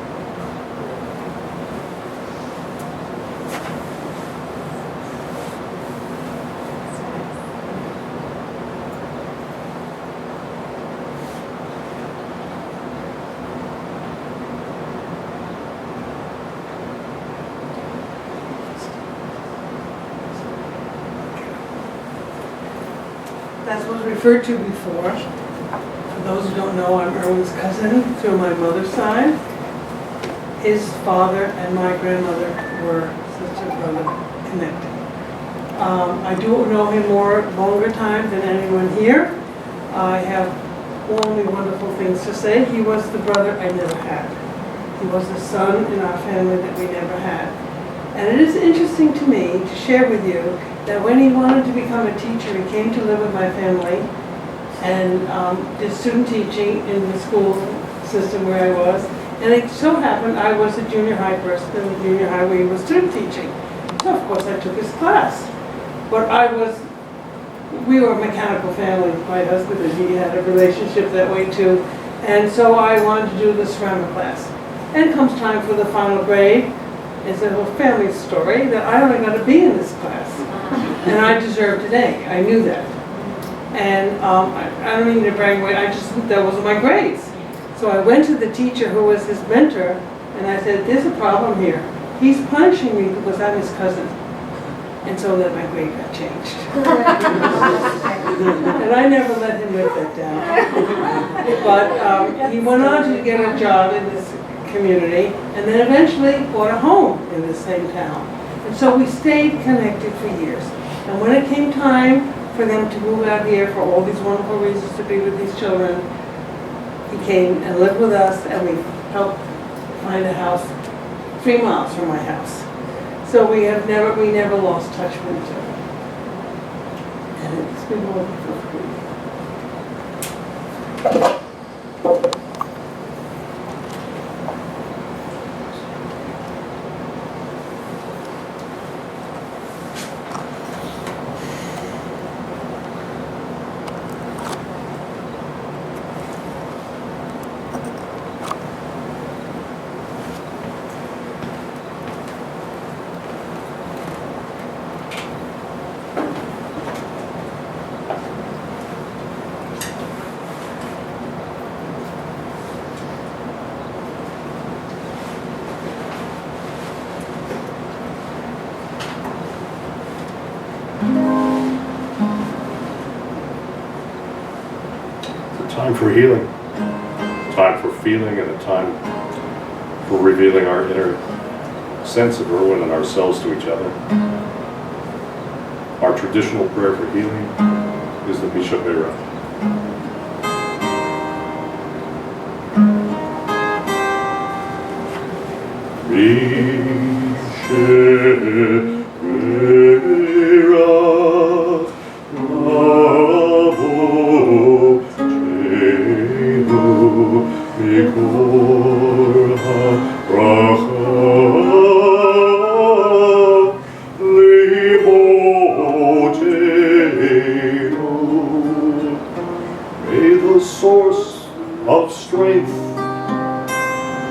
As was referred to before, for those who don't know, I'm Irwin's cousin through my mother's side. His father and my grandmother were sister-brother connected. I do know him longer time than anyone here. I have only wonderful things to say. He was the brother I never had. He was the son in our family that we never had. And it is interesting to me to share with you that when he wanted to become a teacher, he came to live with my family and did student teaching in the school system where I was. And it so happened I was a junior high person in the junior high where he was student teaching. So of course I took his class. But we were a mechanical family, my husband and he had a relationship that way too. And so I wanted to do the ceramic class. And comes time for the final grade. It's a whole family story that I only got to be in this class. And I deserved an A. I knew that. And I don't mean to brag away, that wasn't my grades. So I went to the teacher who was his mentor, and I said, there's a problem here. He's punishing me because I'm his cousin. And so then my grade got changed. And I never let him live that down. But he went on to get a job in this community, and then eventually bought a home in the same town. And so we stayed connected for years. And when it came time for them to move out here for all these wonderful reasons to be with these children, he came and lived with us, and we helped find a house 3 miles from my house. So we never lost touch with each other. And it's been wonderful. time for healing, time for feeling, and a time for revealing our inner sense of Irwin and ourselves to each other. Our traditional prayer for healing is the Misha Bachrach. May the source of strength,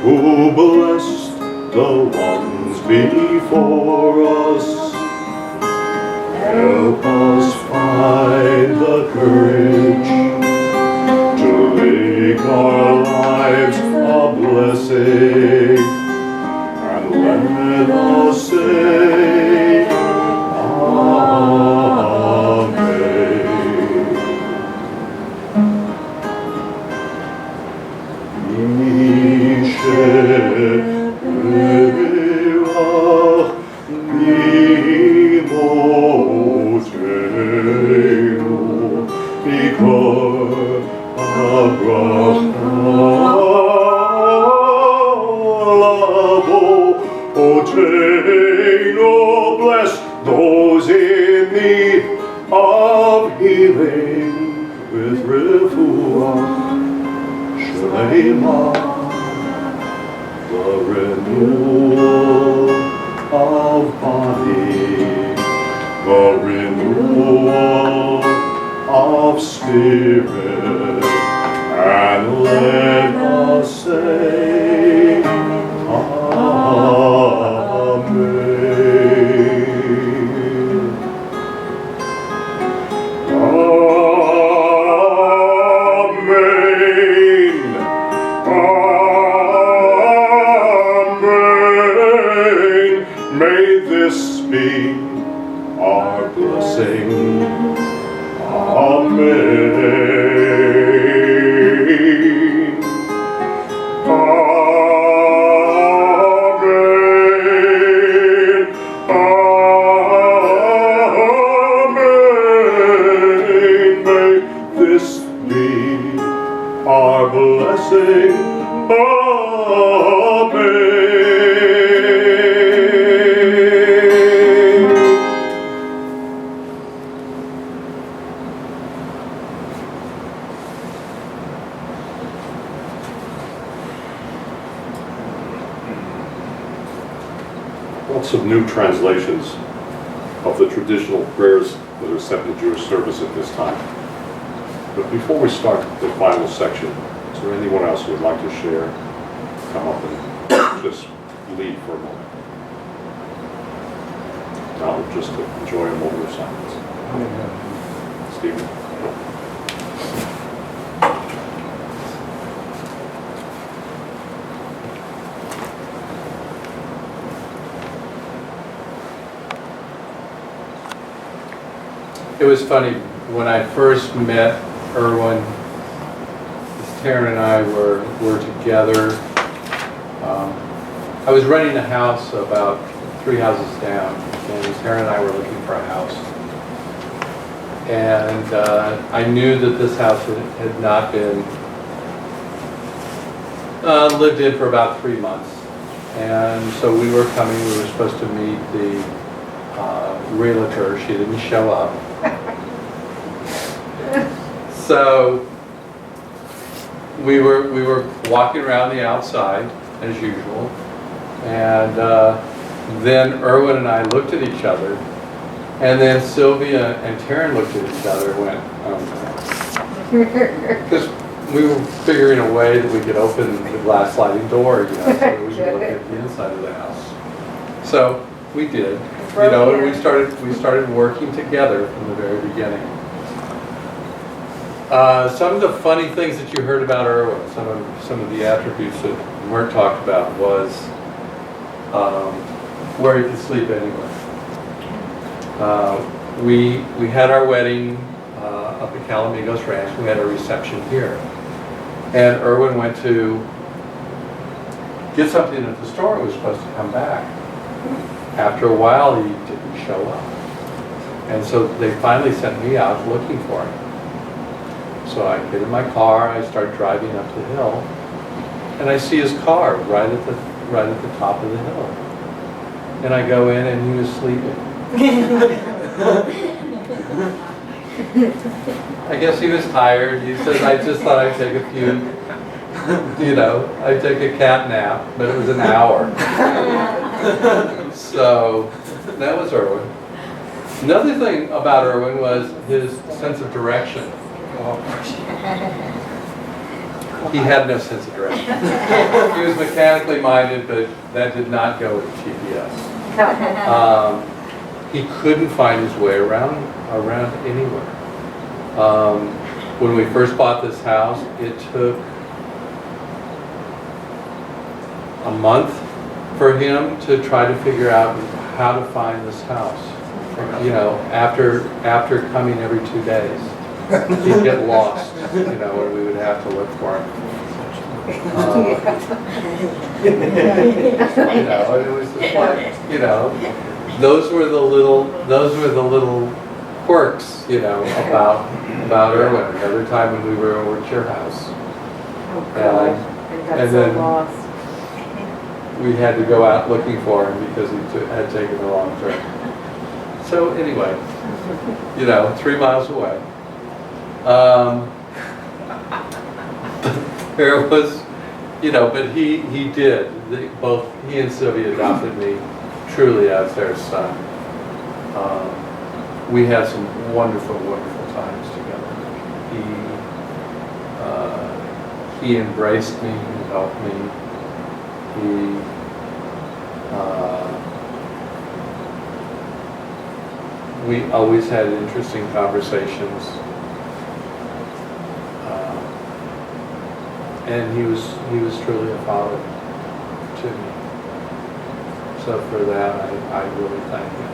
who blessed the ones before us, help us find the courage to make our lives a blessing, and let us say Amen. Bless those in need of healing with refuah, shlema, the renewal of body, the renewal of spirit, and let us say Amen. May this be our blessing. Amen. Amen. Amen. May this be our blessing. Amen. Lots of new translations of the traditional prayers that are set in the Jewish service at this time. But before we start the final section, is there anyone else who would like to share, come up and just lead for a moment? Now, just to enjoy a moment of silence. Stephen? It was funny, when I first met Irwin, Taryn and I were together. I was renting a house about 3 houses down, and Taryn and I were looking for a house. And I knew that this house had not been lived in for about 3 months. And so we were supposed to meet the realtor. She didn't show up. So we were walking around the outside as usual, and then Irwin and I looked at each other, and then Sylvia and Taryn looked at each other and went, oh no. Because we were figuring a way that we could open the glass sliding door, you know, so that we could look at the inside of the house. So we did, you know, and we started working together from the very beginning. Some of the funny things that you heard about Irwin, some of the attributes that weren't talked about was where he could sleep anywhere. We had our wedding up at Calamigos Ranch. We had a reception here. And Irwin went to get something at the store and was supposed to come back. After a while, he didn't show up. And so they finally sent me out looking for him. So I get in my car, I start driving up the hill, and I see his car right at the top of the hill. And I go in and he was sleeping. I guess he was tired. He says, I just thought I'd take a few, I'd take a cat nap, but it was an hour. So that was Irwin. Another thing about Irwin was his sense of direction. He had no sense of direction. He was mechanically minded, but that did not go with GPS. He couldn't find his way around anywhere. When we first bought this house, it took a month for him to try to figure out how to find this house. After coming every 2 days, he'd get lost, and we would have to look for him. It was just like, those were the little quirks, about Irwin. Another time when we were over at your house, and then we had to go out looking for him because he had taken the wrong turn. So anyway, 3 miles away. There was, but he did. Both he and Sylvia adopted me truly as their son. We had some wonderful, wonderful times together. He embraced me, he helped me. We always had interesting conversations. And he was truly a father to me. So for that, I really thank him.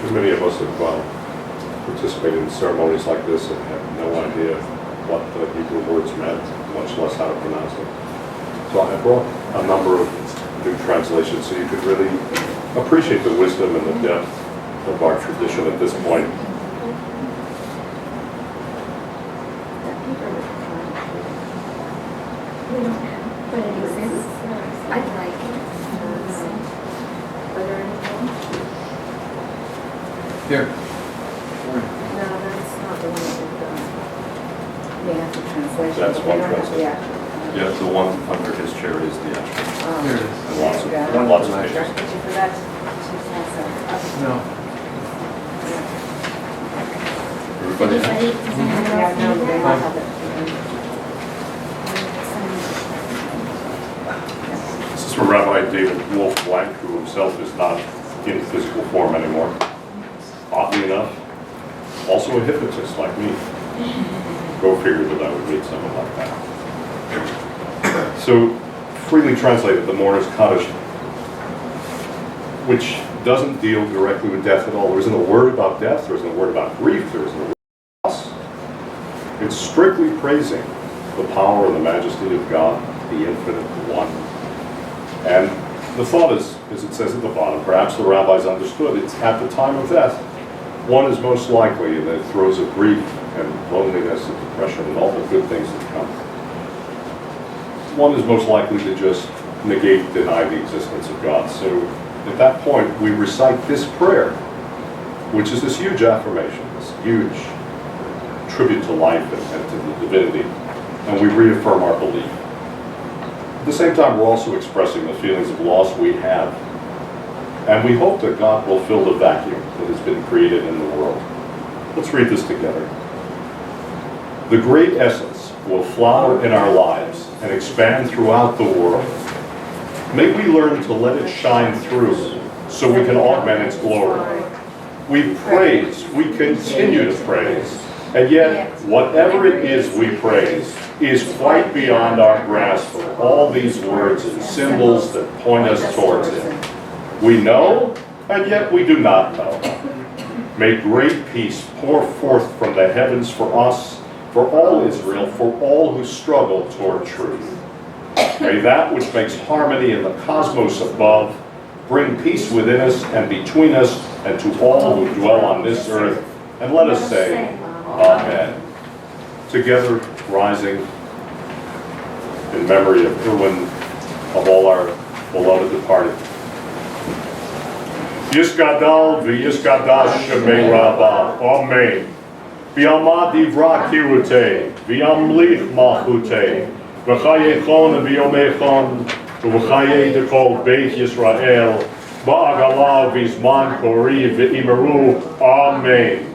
Too many of us have participated in ceremonies like this and have no idea what the Hebrew words meant, much less how to pronounce them. So I brought a number of new translations so you could really appreciate the wisdom and the depth of our tradition at this point. I'd like it. Here. No, that's not the one that we've done. We have the translation. That's but we one don't have- translation. Yeah. Yeah, the one under his chair is the actual. Here it is. And lots of, There you go. lots of pages. But you forgot to sign some. No. Everybody has? Anybody, does anyone Yeah, else no, need they that? all have it. This is from Rabbi David Wolf Blank, who himself is not in physical form anymore. Oddly enough, also a hypnotist like me. Go figure that I would meet someone like that. So, freely translated, the Mourner's Cottage, which doesn't deal directly with death at all. There isn't a word about death, there isn't a word about grief, there isn't a word about loss. It's strictly praising the power and the majesty of God, the infinite one. And the thought is, as it says at the bottom, perhaps the rabbis understood, it's at the time of death, one is most likely in the throes of grief and loneliness and depression and all the good things that come. One is most likely to just negate, deny the existence of God. So at that point, we recite this prayer, which is this huge affirmation, this huge tribute to life and to the divinity, and we reaffirm our belief. At the same time, we're also expressing the feelings of loss we have, and we hope that God will fill the vacuum that has been created in the world. Let's read this together. The great essence will flower in our lives and expand throughout the world. May we learn to let it shine through so we can augment its glory. We praise, we continue to praise, and yet whatever it is we praise, is quite beyond our grasp of all these words and symbols that point us towards it. We know, and yet we do not know. May great peace pour forth from the heavens for us, for all Israel, for all who struggle toward truth. May that which makes harmony in the cosmos above bring peace within us and between us and to all who dwell on this earth. And let us say, Amen. Together, rising in memory of Irwin, of all our beloved departed. Yisgadal v'yisgadash shemei rabba. Amen. V'yamad divra kirute, v'yamlich malchute, v'chayechon v'yomechon, v'chaye dekol Beit Yisrael, ba'agala v'zman kori v'imeru. Amen.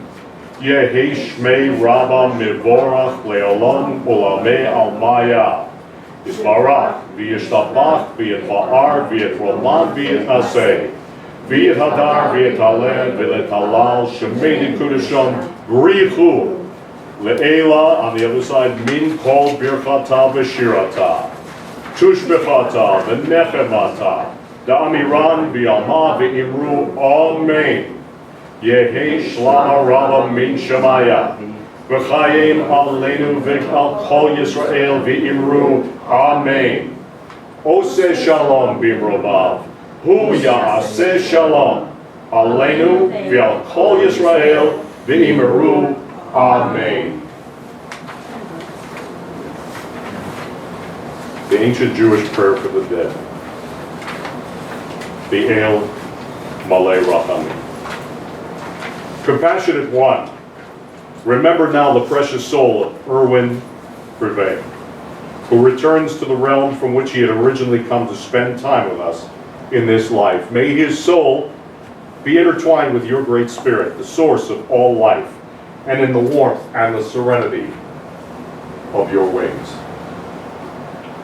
Yehi shmei rabba mivorach le'olam ulamei almaya. Yisbarach v'yishtabach v'yitba'ar v'yitroman v'yitnaseh. V'yit hadar v'yit halel v'yit halal shemei kudashon grichu le'ela on the other side min kol birchata v'shirata tushbechata v'nechemata da'amiran v'yalma v'imru amen. Yehi shlama rabba min shemaya v'chayim aleinu v'al kol Yisrael v'imru amen. Oseh shalom b'imrobav Hu ya'aseh shalom aleinu v'al kol Yisrael v'imru amen. The ancient Jewish prayer for the dead. The El Malei Rachamim. Compassionate One, remember now the precious soul of Irwin Krive, who returns to the realm from which he had originally come to spend time with us in this life. May his soul be intertwined with your great spirit, the source of all life, and in the warmth and the serenity of your wings.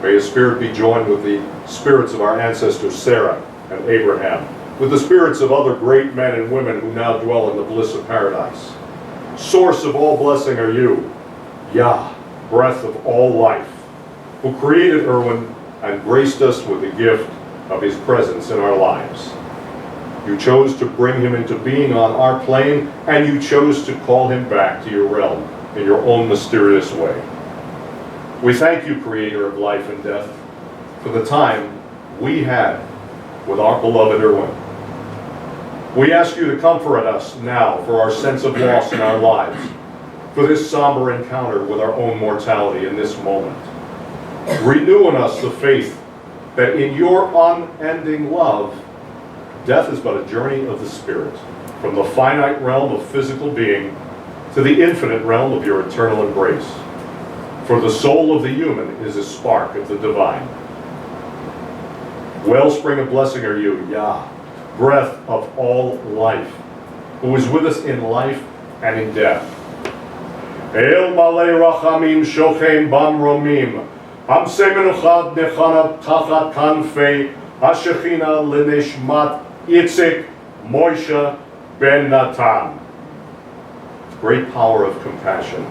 May his spirit be joined with the spirits of our ancestors Sarah and Abraham, with the spirits of other great men and women who now dwell in the bliss of paradise. Source of all blessing are you, Yah, breath of all life, who created Irwin and graced us with the gift of his presence in our lives. You chose to bring him into being on our plane, and you chose to call him back to your realm in your own mysterious way. We thank you, Creator of life and death, for the time we had with our beloved Irwin. We ask you to comfort us now for our sense of loss in our lives, for this somber encounter with our own mortality in this moment. Renew in us the faith that in your unending love, death is but a journey of the spirit, from the finite realm of physical being to the infinite realm of your eternal embrace. For the soul of the human is a spark of the divine. Wellspring of blessing are you, Yah, breath of all life, who is with us in life and in death. El malei rachamim shochein bam romim, hamse menuchad nechana tachat kanfei, hashechina leneshmat Itzik Moshe ben Natan. Great power of compassion,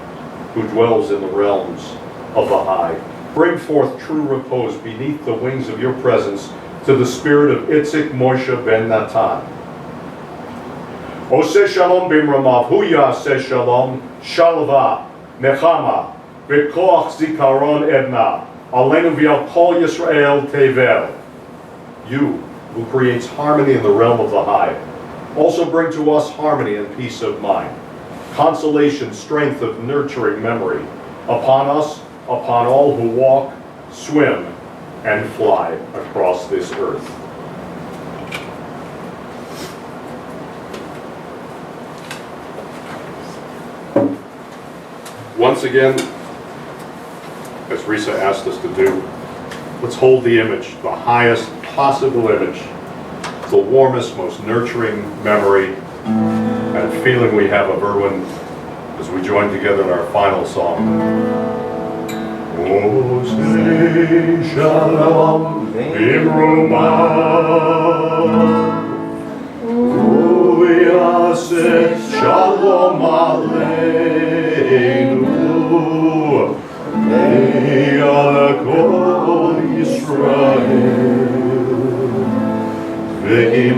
who dwells in the realms of the high. Bring forth true repose beneath the wings of your presence to the spirit of Itzik Moshe ben Natan. Oseh shalom b'imramav, hu ya'aseh shalom, shalva, nechama, v'koach zikaron edna, aleinu v'al kol Yisrael tevel. You, who creates harmony in the realm of the high, also bring to us harmony and peace of mind, consolation, strength of nurturing memory, upon us, upon all who walk, swim, and fly across this earth. Once again, as Risa asked us to do, let's hold the image, the highest possible image, the warmest, most nurturing memory and feeling we have of Irwin as we join together in our final song. Oseh shalom b'imromav, hu ya'aseh shalom aleinu.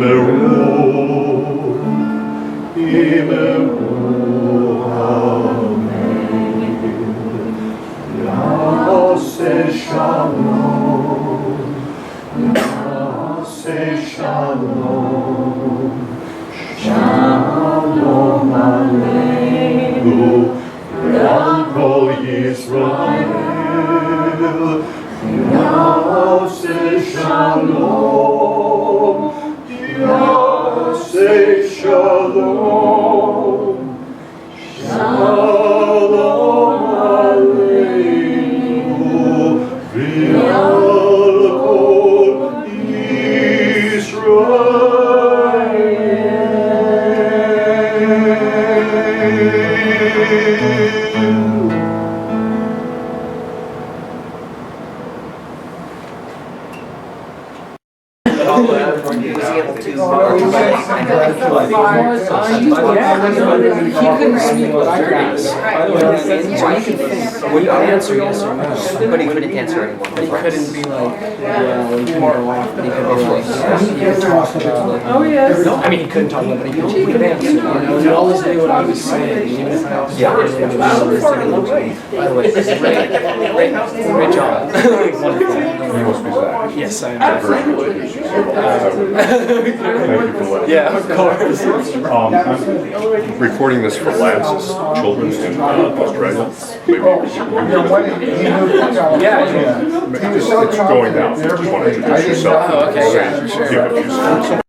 Shalom Aleinu, Kol Yisrael, Yaseh Shalom, Yaseh Shalom, Shalom Aleinu, V'al Kol He couldn't speak, but I could. So you could answer yes or no. But he couldn't answer any more But he couldn't be like, well, he couldn't go off, but he could be like, he could talk about it. Oh, yes. I mean, he couldn't talk about it, but he could answer, you know, he always knew what I was saying, even if I was Yeah. By the way, great job. Yes, I am. Yeah, of course. I'm recording this for Lance's children in Australia. Maybe it's going now. Just want to introduce yourself. Oh, okay, yeah, for sure. Give a few seconds.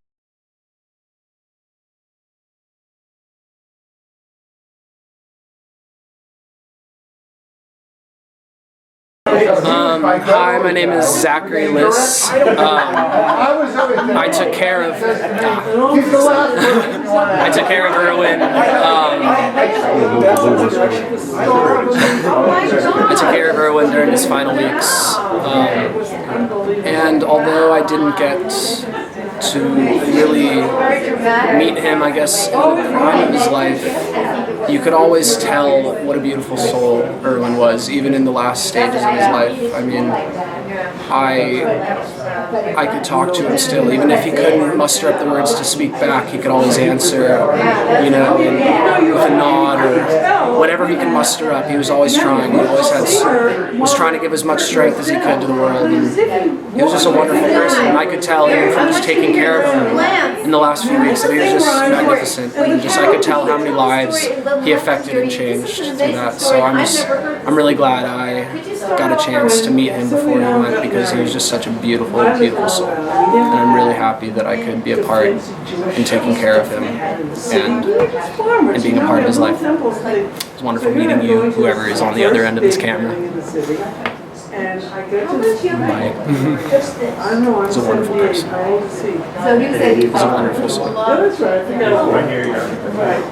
Hi, my name is Zachary Liss. I took care of Irwin. I took care of Irwin during his final weeks. And although I didn't get to really meet him, I guess, in the prime of his life, you could always tell what a beautiful soul Irwin was, even in the last stages of his life. I mean, I could talk to him still, even if he couldn't muster up the words to speak back, he could always answer, you know, with a nod or whatever he could muster up. He was always trying. He always was trying to give as much strength as he could to the world. And he was just a wonderful person, and I could tell even from just taking care of him in the last few weeks that he was just magnificent. And just I could tell how many lives he affected and changed through that. So I'm really glad I got a chance to meet him before he went, because he was just such a beautiful, beautiful soul. And I'm really happy that I could be a part in taking care of him and being a part of his life. It's wonderful meeting you, whoever is on the other end of this camera. And I get to see He's a wonderful person. So he said He's a wonderful soul. That's right. I think I was right here. Right.